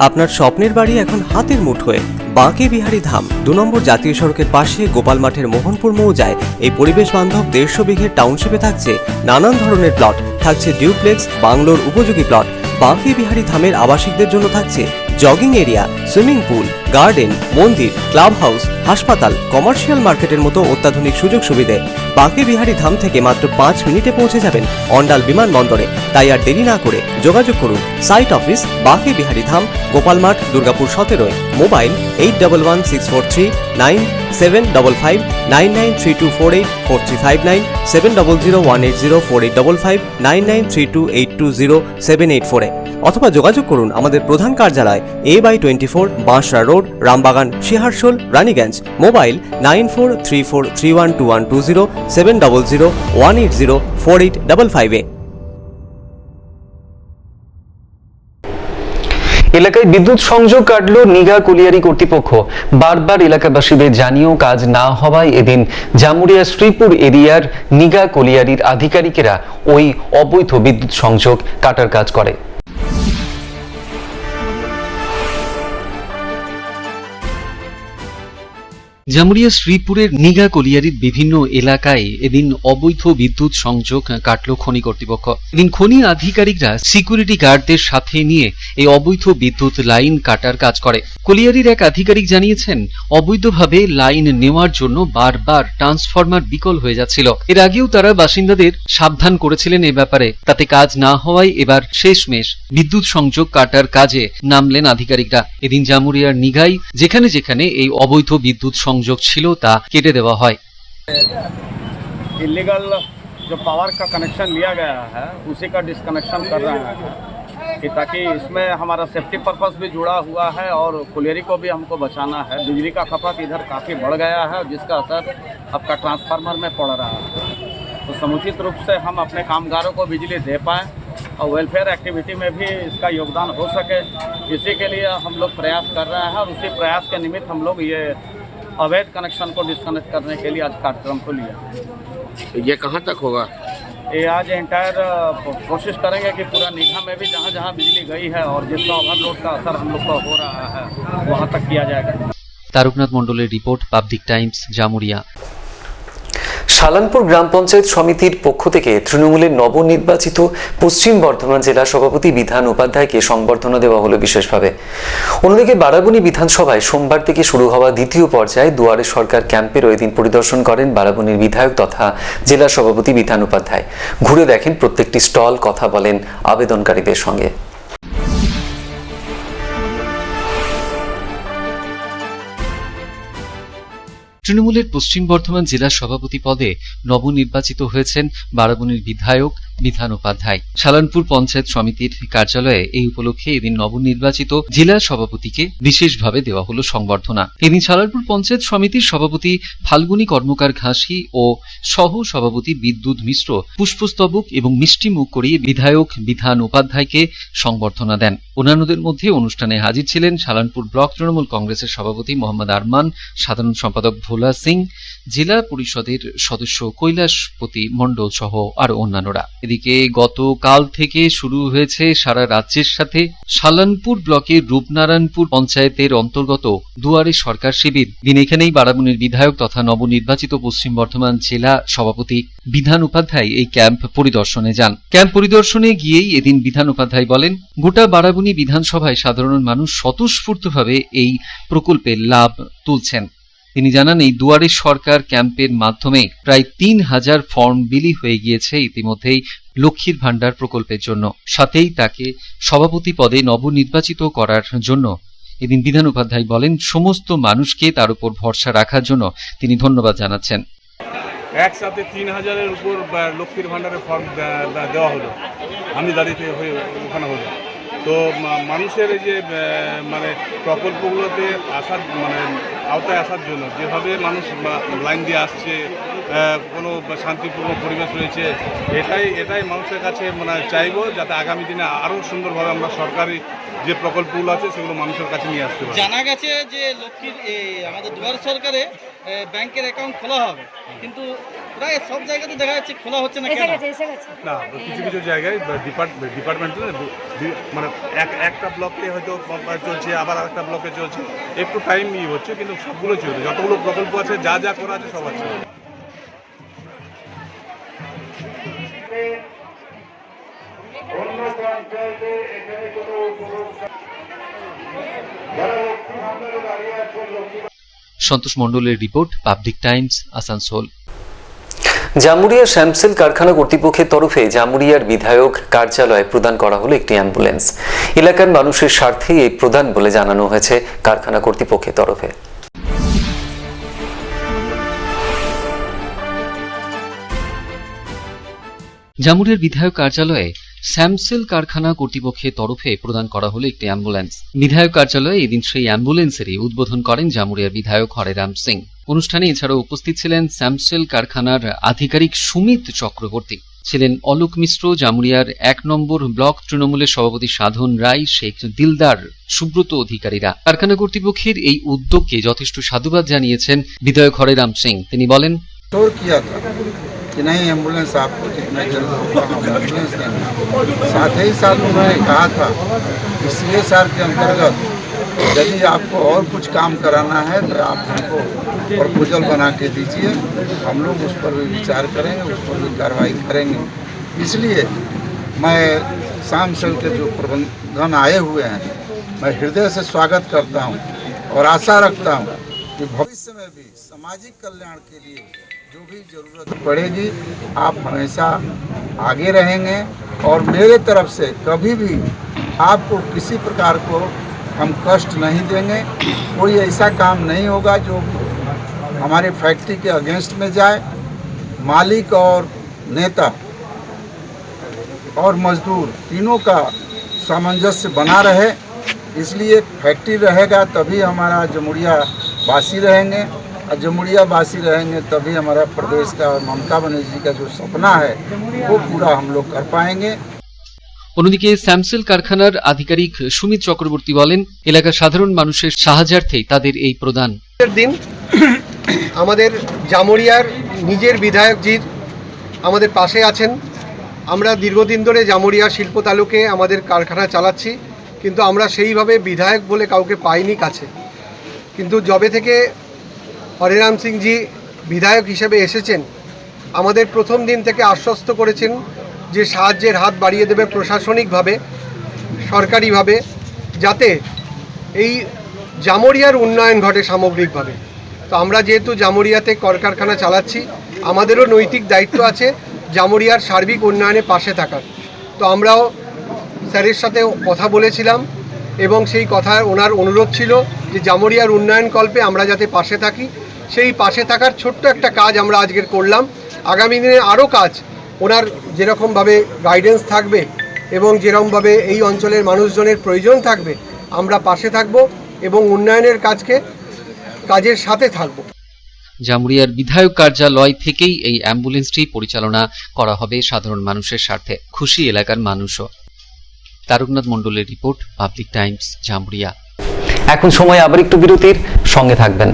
আপনার স্বপ্নের বাড়ি এখন হাতের মুঠোয়। বাঁকে বিহারী ধাম 2 নম্বর জাতীয় সড়কের পাশে গোপাল মাঠের মোহনপুর মৌজায় এই পরিবেশ বান্ধব 150 বিঘের টাউনশিপে থাকছে নানান ধরনের প্লট, থাকছে ডিউপ্লেক্স, বাংলোর উপযোগী প্লট। বাঁকে বিহারী ধামের আবাসিকদের জন্য থাকছে jogging area, swimming pool, garden, মন্দির, ক্লাব হাউস, হাসপাতাল, কমার্শিয়াল মার্কেটের মতো অত্যাধুনিক সুযোগ সুবিধে। বাঁকে বিহারী ধাম থেকে মাত্র 5 মিনিটে পৌঁছে যাবেন অন্ডাল বিমানবন্দরে। তাই আর দেরি না করে যোগাযোগ করুন। সাইট অফিস বাঁকে বিহারী ধাম, গোপাল মাঠ, দুর্গাপুর 17। মোবাইল 8116439755 9932484359 7001804855 9932820784 অথবা যোগাযোগ করুন আমাদের প্রধান কার্যালয় A/24 Bansra road, Rambagan, Searsol, Raniganj. Mobile 9434312120 7001804855। এলাকায় বিদ্যুৎ সংযোগ কাটল নিগা কলিয়ারি কর্তৃপক্ষ। বারবার এলাকাবাসীদের জানিয়েও কাজ না হওয়ায় এদিন জামুরিয়া শ্রীপুর এরিয়ার নিগা কলিয়ারির আধিকারিকেরা ওই অবৈধ বিদ্যুৎ সংযোগ কাটার কাজ করে। জামুরিয়া শ্রীপুরের নিগা কলিয়ারির বিভিন্ন এলাকায় এদিন অবৈধ বিদ্যুৎ সংযোগ কাটল খনি কর্তৃপক্ষ। এদিন খনি আধিকারিকরা সিকিউরিটি গার্ডদের সাথে নিয়ে এই অবৈধ বিদ্যুৎ লাইন কাটার কাজ করে। কলিয়ারির এক আধিকারিক জানিয়েছেন, অবৈধভাবে লাইন নেওয়ার জন্য বারবার ট্রান্সফরমার বিকল হয়ে যাচ্ছিল। এর আগেও তারা বাসিন্দাদের সাবধান করেছিলেন এ ব্যাপারে, তাতে কাজ না হওয়ায় এবার শেষমেশ বিদ্যুৎ সংযোগ কাটার কাজে নামলেন আধিকারিকরা। এদিন জামুরিয়ার নিগাই যেখানে যেখানে এই অবৈধ বিদ্যুৎ সংযোগ ছিল তা কেটে দেওয়া হয়। इलीगल जो पावर का कनेक्शन लिया गया है उसी का डिस्कनेक्शन कर रहे हैं कि ताकि इसमें हमारा सेफ्टी पर्पस भी जुड़ा हुआ है और कुलियरी को भी हमको बचाना है। बिजली का खपत इधर काफ़ी बढ़ गया है जिसका असर आपका ट्रांसफार्मर में पड़ रहा है। तो समुचित रूप से हम अपने कामगारों को बिजली दे पाएँ और वेलफेयर एक्टिविटी में भी इसका योगदान हो सके, इसी के लिए हम लोग प्रयास कर रहे हैं। और उसी प्रयास के निमित्त हम लोग ये अवैध कनेक्शन को डिस्कनेक्ट करने के लिए आज कार्यक्रम को लिया। ये कहाँ तक होगा? ये आज एंटायर कोशिश करेंगे कि पूरा निगम में भी जहाँ जहाँ बिजली गई है और जिसका ओवरलोड का असर हम लोग को हो रहा है वहाँ तक किया जाएगा। তারকনাথ মণ্ডলের report, public times, Jamuria. Salanpur গ্রাম পঞ্চায়েত সমিতির পক্ষ থেকে তৃণমূলের নবনির্বাচিত পশ্চিম বর্ধমান জেলা সভাপতি বিধান উপাধ্যায়কে সংবর্ধনা দেওয়া হলো বিশেষভাবে। অন্যদিকে বারাবণী বিধানসভায় সোমবার থেকে শুরু হওয়া দ্বিতীয় পর্যায়ে দুয়ারে সরকার ক্যাম্পের ওই দিন পরিদর্শন করেন বারাবণীর বিধায়ক তথা জেলা সভাপতি বিধান উপাধ্যায়। ঘুরে দেখেন প্রত্যেকটি স্টল, কথা বলেন আবেদনকারীদের সঙ্গে। তৃণমূলের পশ্চিম বর্ধমান জেলা সভাপতি পদে নবনির্বাচিত হয়েছেন বারাবণীর বিধায়ক বিধান উপাধ্যায়। শালানপুর পঞ্চায়েত সমিতির কার্যালয়ে এই উপলক্ষে এদিন নবনির্বাচিত জেলা সভাপতিকে বিশেষভাবে দেওয়া হলো সংবর্ধনা। এদিন শালানপুর পঞ্চায়েত সমিতির সভাপতি ফাল্গুনী কর্মকার ঘাসি ও সহ সভাপতি বিদ্যুৎ মিশ্র পুষ্পস্তবক এবং মিষ্টি মুখ করিয়ে বিধায়ক বিধান উপাধ্যায়কে সংবর্ধনা দেন। অন্যান্যদের মধ্যে অনুষ্ঠানে হাজির ছিলেন শালানপুর ব্লক তৃণমূল কংগ্রেসের সভাপতি মোহাম্মদ আরমান, সাধারণ সম্পাদক ভোলা সিং, জেলা পরিষদের সদস্য কৈলাসপতি মণ্ডল সহ আরো অন্যান্যরা। এদিকে গতকাল থেকে শুরু হয়েছে সারা রাজ্যের সাথে শালানপুর ব্লকের রূপনারায়ণপুর পঞ্চায়েতের অন্তর্গত দুয়ারে সরকার শিবির। দিন এখানেই বারাবণীর বিধায়ক তথা নবনির্বাচিত পশ্চিম বর্ধমান জেলা সভাপতি বিধান উপাধ্যায় এই ক্যাম্প পরিদর্শনে যান। ক্যাম্প পরিদর্শনে গিয়েই এদিন বিধান উপাধ্যায় বলেন, গোটা বারাবণী বিধানসভায় সাধারণ মানুষ স্বতঃস্ফূর্তভাবে এই প্রকল্পের লাভ তুলছেন। তিনি জানান, এই দুয়ারে সরকার ক্যাম্পের মাধ্যমে প্রায় ৩,০০০ ফর্ম বিলি হয়ে গিয়েছে ইতিমধ্যেই লক্ষ্মীর ভাণ্ডার প্রকল্পের জন্য। সাথেই তাকে সভাপতি পদে নবনির্বাচিত করার জন্য এদিন বিধান উপাধ্যায় বলেন, সমস্ত মানুষকে তার উপর ভরসা রাখার জন্য তিনি ধন্যবাদ জানাচ্ছেন। একসাথে ৩,০০০-এর উপর লক্ষ্মীর ভাণ্ডারের ফর্ম দেওয়া হলো, আমি দাঁড়িয়ে হয়ে ওখানে হলো। তো মানুষের এই যে মানে প্রকল্পগুলোতে আসার মানে আওতায় আসার জন্য যেভাবে মানুষ লাইন দিয়ে আসছে, কোনো শান্তিপূর্ণ পরিবেশ রয়েছে, এটাই মানুষের কাছে মানে চাইবো যাতে আগামী দিনে আরও সুন্দরভাবে আমরা সরকারি যে প্রকল্পগুলো আছে সেগুলো মানুষের কাছে নিয়ে আসতে পারি। জানা গেছে যে লক্ষ্মীর আমাদের দুয়ার সরকারে ব্যাংকের অ্যাকাউন্ট খোলা হবে, কিন্তু প্রায় সব জায়গাতে দেখা যাচ্ছে খোলা হচ্ছে না। কেন? না, কিছু কিছু জায়গায় ডিপার্টমেন্টে মানে একটা ব্লকে হয়তো চলছে, আবার আরেকটা ব্লকে চলছে, একটু টাইম হচ্ছে, কিন্তু সবগুলো চলছে, যতগুলো প্রকল্প আছে যা যা করা আছে সব আছে। সন্তোষ মণ্ডলের report, public times, Asansol. Jamuria Shyamsel কারখানা কর্তৃপক্ষের তরফে জামুরিয়ার বিধায়ক কার্যালয়ে প্রদান করা হলো একটি অ্যাম্বুলেন্স। এলাকার মানুষের স্বার্থে এই প্রদান বলে জানানো হয়েছে কারখানা কর্তৃপক্ষের তরফে। জামুরিয়ার বিধায়ক কার্যালয়ে শ্যামসেল কারখানা কর্তৃপক্ষের তরফে প্রদান করা হলো একটি অ্যাম্বুলেন্স। বিধায়ক কার্যালয়ে এদিন সেই অ্যাম্বুলেন্সেরই উদ্বোধন করেন জামুরিয়ার বিধায়ক হরেরাম সিং। অনুষ্ঠানে এছাড়াও উপস্থিত ছিলেন শ্যামসেল কারখানার আধিকারিক সুমিত চক্রবর্তী, ছিলেন অলোক মিশ্র, জামুরিয়ার ১ নম্বর ব্লক তৃণমূলের সভাপতি সাধন রায়, শেখ দিলদার, সুব্রত অধিকারীরা। কারখানা কর্তৃপক্ষের এই উদ্যোগকে যথেষ্ট সাধুবাদ জানিয়েছেন বিধায়ক হরেরাম সিং। তিনি বলেন, कि नहीं एम्बुलेंस आपको जितना जल्द होगा हम एम्बुलेंस देंगे। साथ ही साथ उन्होंने कहा था कि CSR के अंतर्गत यदि आपको और कुछ काम कराना है तो आप हमको प्रपोजल बना के दीजिए, हम लोग उस पर भी विचार करेंगे, उस पर भी कार्रवाई करेंगे। इसलिए मैं श्यामसेल के जो प्रबंधन आए हुए हैं, मैं हृदय से स्वागत करता हूं और आशा रखता हूं कि भविष्य में भी सामाजिक कल्याण के लिए जो भी जरूरत पड़ेगी आप हमेशा आगे रहेंगे और मेरे तरफ से कभी भी आपको किसी प्रकार को हम कष्ट नहीं देंगे। कोई ऐसा काम नहीं होगा जो हमारे फैक्ट्री के अगेंस्ट में जाए। मालिक और नेता और मजदूर तीनों का सामंजस्य बना रहे, इसलिए फैक्ट्री रहेगा तभी हमारा जमुरिया वासी रहेंगे, और जमुरिया वासी रहेंगे तभी हमारा प्रदेश का और ममता बनर्जी का जो सपना है वो पूरा हम लोग कर पाएंगे। অন্যদিকে স্যামসেল কারখানার আধিকারিক সুমিত চক্রবর্তী বলেন, এলাকার সাধারণ মানুষের সাহায্যার্থেই তাদের এই প্রদান। দিন আমাদের জামুরিয়ার নিজের বিধায়কজি আমাদের পাশে আছেন। আমরা দীর্ঘদিন ধরে জামুরিয়া শিল্প তালুকে আমাদের কারখানা চালাচ্ছি, কিন্তু আমরা সেইভাবে বিধায়ক বলে কাউকে পাইনি কাছে। কিন্তু যবে থেকে হরিরাম সিংজি বিধায়ক হিসেবে এসেছেন, আমাদের প্রথম দিন থেকে আশ্বস্ত করেছেন যে সাহায্যের হাত বাড়িয়ে দেবে প্রশাসনিকভাবে, সরকারিভাবে, যাতে এই জামুরিয়ার উন্নয়ন ঘটে সামগ্রিকভাবে। তো আমরা যেহেতু জামুরিয়াতে কলকারখানা চালাচ্ছি, আমাদেরও নৈতিক দায়িত্ব আছে জামুরিয়ার সার্বিক উন্নয়নে পাশে থাকার। তো আমরাও স্যারের সাথে কথা বলেছিলাম এবং সেই কথা ওনার অনুরোধ ছিল যে জামুরিয়ার উন্নয়ন কল্পে আমরা যাতে পাশে থাকি, সেই পাশে থাকার ছোট্ট একটা কাজ আমরা আজকের করলাম। আগামী দিনে আরও কাজ ওনার যেরকমভাবে গাইডেন্স থাকবে এবং যেরকমভাবে এই অঞ্চলের মানুষজনের প্রয়োজন থাকবে, আমরা পাশে থাকব এবং উন্নয়নের কাজের সাথে থাকব। জামুরিয়ার বিধায়ক কার্যালয় থেকেই এই অ্যাম্বুলেন্সটি পরিচালনা করা হবে সাধারণ মানুষের স্বার্থে। খুশি এলাকার মানুষও। তারকনাথ মণ্ডলের রিপোর্ট, পাবলিক টাইমস, জামুরিয়া। এখন সময় আবার একটু বিরতির, সঙ্গে থাকবেন।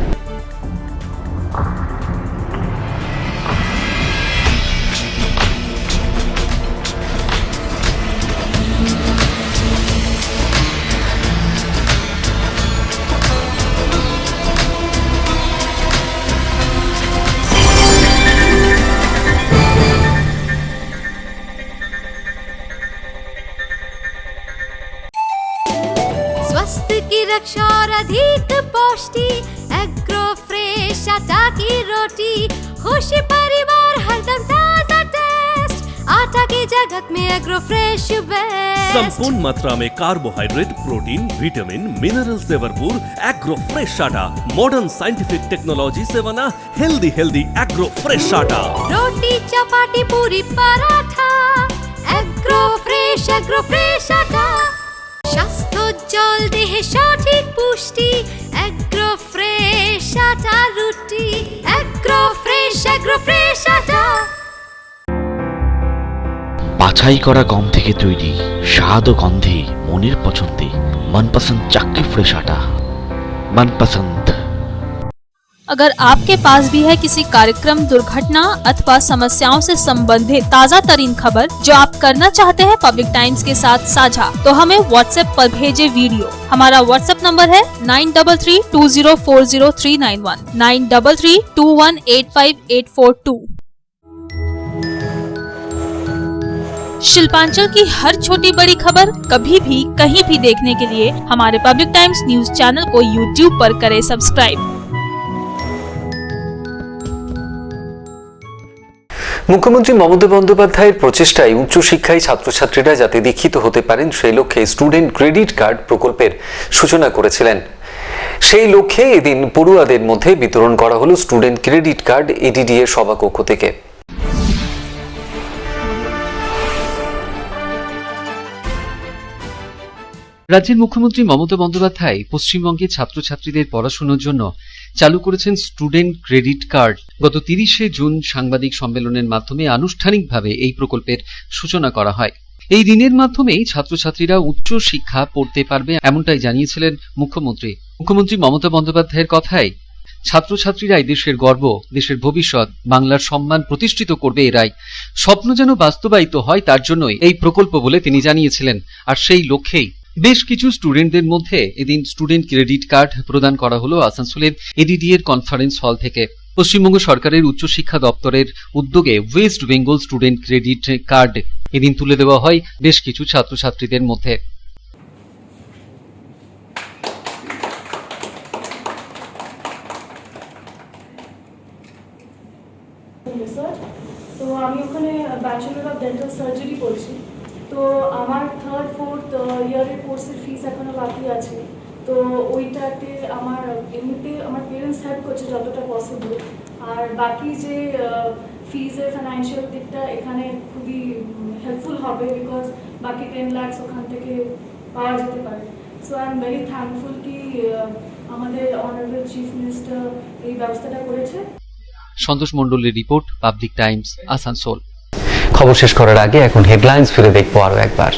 स्वास्थ्य की रक्षा और अधिक पौष्टि, एग्रो फ्रेश आटा की रोटी, खुशी परिवार हरदम ताजा टेस्ट, आटा की जगत में एग्रो फ्रेश बेस्ट। संपूर्ण मात्रा में कार्बोहाइड्रेट, प्रोटीन, विटामिन, मिनरल से भरपूर एग्रो फ्रेश आटा, मॉडर्न साइंटिफिक टेक्नोलॉजी से बना हेल्दी एग्रो फ्रेश आटा। रोटी चपाटी पूरी पराठा, एग्रो फ्रेश आटा, স্বাস্থ্যোজ্জ্বল দেহে সঠিক পুষ্টি, এগ্রো ফ্রেশ আটা রুটি, এগ্রো ফ্রেশ আটা। বাছাই করা গম থেকে তৈরি, স্বাদ ও গন্ধে মনের পছন্দে, मनपसंद चाक्की फ्रेश आटा, मनपसंद। अगर आपके पास भी है किसी कार्यक्रम, दुर्घटना अथवा समस्याओं से संबंधित ताज़ा तरीन खबर जो आप करना चाहते हैं पब्लिक टाइम्स के साथ साझा, तो हमें व्हाट्सएप पर भेजे वीडियो। हमारा व्हाट्सएप नंबर है 9332040391, 9332185842। शिल्पांचल की हर छोटी बड़ी खबर कभी भी कहीं भी देखने के लिए हमारे पब्लिक टाइम्स न्यूज चैनल को यूट्यूब पर करें सब्सक्राइब। মুখ্যমন্ত্রী মমতা বন্দ্যোপাধ্যায়ের প্রচেষ্টায় উচ্চশিক্ষায় ছাত্রছাত্রীরা যাতে দীক্ষিত হতে পারেন সেই লক্ষ্যে স্টুডেন্ট ক্রেডিট কার্ড প্রকল্পের সূচনা করেছিলেন। সেই লক্ষ্যে এদিন পড়ুয়াদের মধ্যে বিতরণ করা হলো স্টুডেন্ট ক্রেডিট কার্ড এডিডিএ সভাকক্ষ থেকে। রাজ্যের মুখ্যমন্ত্রী মমতা বন্দ্যোপাধ্যায় পশ্চিমবঙ্গে ছাত্রছাত্রীদের পড়াশোনার জন্য চালু করেছেন স্টুডেন্ট ক্রেডিট কার্ড। গত 30শে জুন সাংবাদিক সম্মেলনের মাধ্যমে আনুষ্ঠানিকভাবে এই প্রকল্পের সূচনা করা হয়। এই ঋণের মাধ্যমেই ছাত্রছাত্রীরা উচ্চ শিক্ষা পড়তে পারবে, এমনটাই জানিয়েছিলেন মুখ্যমন্ত্রী। মুখ্যমন্ত্রী মমতা বন্দ্যোপাধ্যায়ের কথায়, ছাত্রছাত্রীরাই দেশের গর্ব, দেশের ভবিষ্যৎ, বাংলার সম্মান প্রতিষ্ঠিত করবে এরাই। স্বপ্ন যেন বাস্তবায়িত হয় তার জন্যই এই প্রকল্প বলে তিনি জানিয়েছিলেন। আর সেই লক্ষ্যেই বেশ কিছু স্টুডেন্টদের মধ্যে এদিন স্টুডেন্ট ক্রেডিট কার্ড প্রদান করা হলো আসানসোলের এডিডিএর কনফারেন্স হল থেকে। পশ্চিমবঙ্গ সরকারের উচ্চশিক্ষা দপ্তরের উদ্যোগে West Bengal student credit card এদিন তুলে দেওয়া হয় বেশ কিছু ছাত্রছাত্রীদের মধ্যে। তো আমি ওখানে ব্যাচেলর অফ ডেন্টাল সার্জারি করছি। তো আমার 3rd 4th ইয়ারের কোর্সের ফিস এখনো বাকি আছে। তো ওইটাতে আমার এমনিতে আমার পেরেন্টস হেল্প করছে যতটা পসিবল। আর বাকি যে ফিজের ফাইন্যান্সিয়াল দিকটা এখানে খুবই হেল্পফুল হবে, বিকজ বাকি 10 লাখ ওখান থেকে পাওয়া যেতে পারে। So I am very thankful কি আমাদের অনারেবল চিফ মিনিস্টার এই ব্যবস্থাটা করেছে। সন্তোষ মণ্ডলের রিপোর্ট, পাবলিক টাইমস, আসানসোল। খবর শেষ করার আগে এখন হেডলাইন্স ফিরে দেখবো আরো একবার।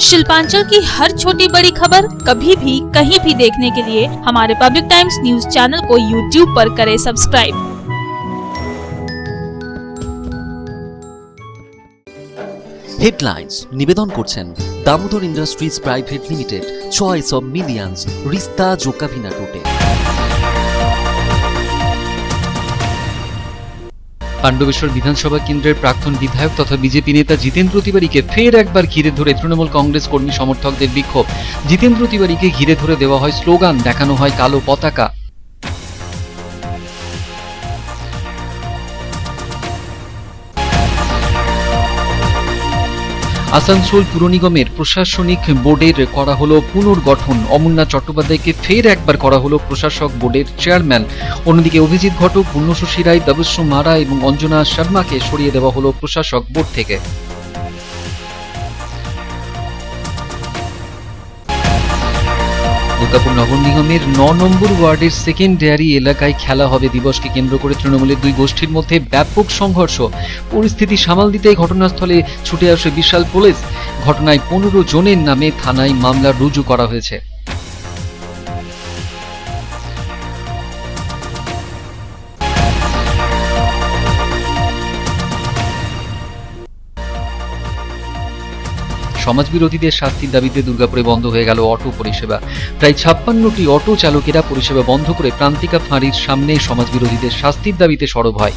शिल्पांचल की हर छोटी बड़ी खबर कभी भी कहीं भी देखने के लिए हमारे पब्लिक टाइम्स न्यूज चैनल को यूट्यूब पर करें सब्सक्राइब। হেডলাইন্স নিবেদন করছেন Damodar industries private limited, choice of millions, রিস্তা জোকাভিনা টোটে। পাণ্ডবেশ্বর বিধানসভা কেন্দ্রের প্রাক্তন বিধায়ক তথা বিজেপি নেতা জিতেন্দ্র তিওয়ারিকে ফের একবার ঘিরে ধরে তৃণমূল কংগ্রেস কর্মী সমর্থকদের বিক্ষোভ। জিতেন্দ্র তিওয়ারিকে ঘিরে ধরে দেওয়া হয় স্লোগান, দেখানো হয় কালো পতাকা। আসানসোল পুর নিগমের প্রশাসনিক বোর্ডের করা হলো পুনর্গঠন। অমরনাথ চট্টোপাধ্যায়কে ফের একবার করা হলো প্রশাসক বোর্ডের চেয়ারম্যান। অন্যদিকে অভিজিৎ ঘটক, পূর্ণশশী রায়, দেবশ্রী মারা এবং অঞ্জনা শর্মাকে সরিয়ে দেওয়া হলো প্রশাসক বোর্ড থেকে। দুর্গাপুর নগর নিগমের ৯ নম্বর ওয়ার্ডের সেকেন্ডারি এলাকায় খেলা হবে দিবসকে কেন্দ্র করে তৃণমূলের দুই গোষ্ঠীর মধ্যে ব্যাপক সংঘর্ষ। পরিস্থিতি সামাল দিতে ঘটনাস্থলে ছুটে আসে বিশাল পুলিশ। ঘটনায় 15 জনের নামে থানায় মামলা রুজু করা হয়েছে। সমাজবিরোধীদের শাস্তির দাবিতে দুর্গাপুরে বন্ধ হয়ে গেল অটো পরিষেবা। প্রায় 56টি অটো চালকেরা পরিষেবা বন্ধ করে প্রান্তিকা ফাঁড়ির সামনে সমাজবিরোধীদের শাস্তির দাবিতে সরব হয়।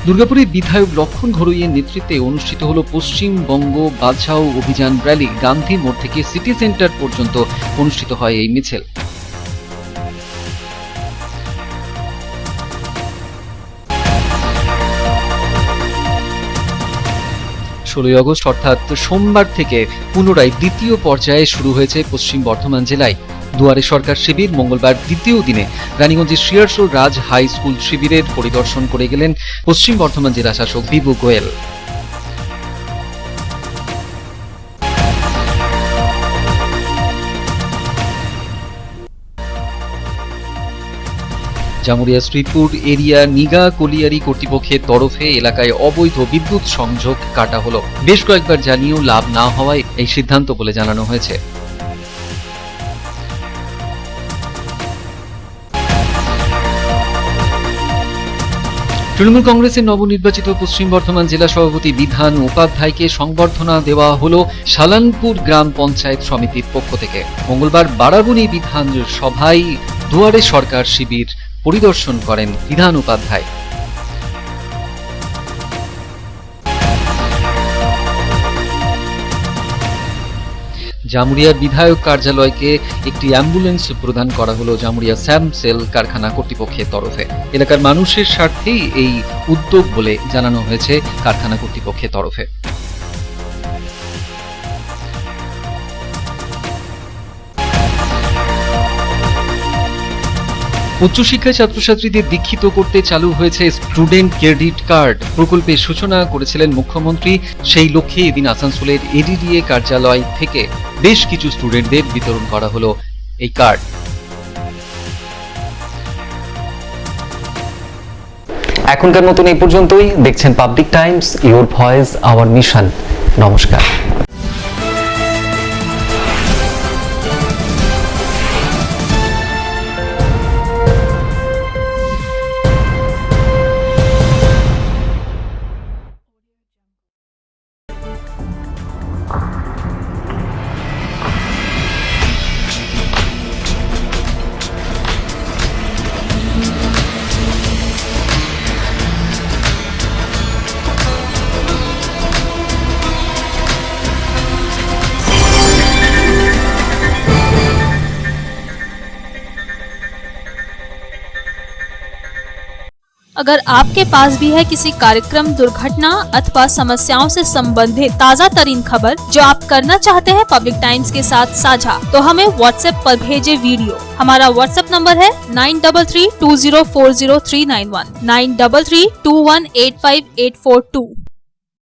দুর্গাপুরে বিধায়ক লক্ষণ ঘরুইয়ের নেতৃত্বে অনুষ্ঠিত হল পশ্চিমবঙ্গ বাঁচাও অভিযান র্যালি। গান্ধী মোড় থেকে সিটি সেন্টার পর্যন্ত অনুষ্ঠিত হয় এই মিছিল। 16 আগস্ট অর্থাৎ সোমবার থেকে পুনরায় দ্বিতীয় পর্যায়ে শুরু হয়েছে পশ্চিম বর্ধমান জেলায় দুয়ারে সরকার শিবির। মঙ্গলবার দ্বিতীয় দিনে রানীগঞ্জের শিয়ারশোল রাজ হাই স্কুল শিবিরের পরিদর্শন করে গেলেন পশ্চিম বর্ধমান জেলা শাসক বিভু গোয়েল। জামুরিয়া শ্রীপুর এরিয়া নিগা কলিয়ারি কর্তৃপক্ষের তরফে এলাকায় অবৈধ বিদ্যুৎ সংযোগ কাটা হলো। বেশ কয়েকবার জানিয়েও লাভ না হওয়ায় এই সিদ্ধান্ত বলে জানানো হয়েছে। তৃণমূল কংগ্রেসের নবনির্বাচিত পশ্চিম বর্ধমান জেলা সভাপতি বিধান উপাধ্যায়কে সংবর্ধনা দেওয়া হলো সালানপুর গ্রাম পঞ্চায়েত সমিতির পক্ষ থেকে। মঙ্গলবার বারাবণী বিধান সভায় দুয়ারে সরকার শিবির পরিদর্শন করেন বিধান উপাধ্যায়। জামুরিয়ার বিধায়ক কার্যালয়কে একটি অ্যাম্বুলেন্স প্রদান করা হলো জামুরিয়া স্যামসেল কারখানা কর্তৃপক্ষের তরফে। এলাকার মানুষের স্বার্থেই এই উদ্যোগ বলে জানানো হয়েছে কারখানা কর্তৃপক্ষের তরফে। উচ্চশিক্ষায় ছাত্রছাত্রীদের দীক্ষিত করতে চালু হয়েছে স্টুডেন্ট ক্রেডিট কার্ড প্রকল্পের সূচনা করেছিলেন মুখ্যমন্ত্রী। সেই লক্ষ্যে এদিন আসানসোলের এডিডিএ কার্যালয় থেকে বেশ কিছু স্টুডেন্টদের বিতরণ করা হলো এই কার্ড। এখনকার মতন এই পর্যন্তই। দেখছেন public Times, your voice hour mission. নমস্কার। अगर आपके पास भी है किसी कार्यक्रम, दुर्घटना अथवा समस्याओं से संबंधित ताज़ा तरीन खबर जो आप करना चाहते हैं पब्लिक टाइम्स के साथ साझा, तो हमें व्हाट्सएप पर भेजे वीडियो। हमारा व्हाट्सएप नंबर है 9332040391 9332185842।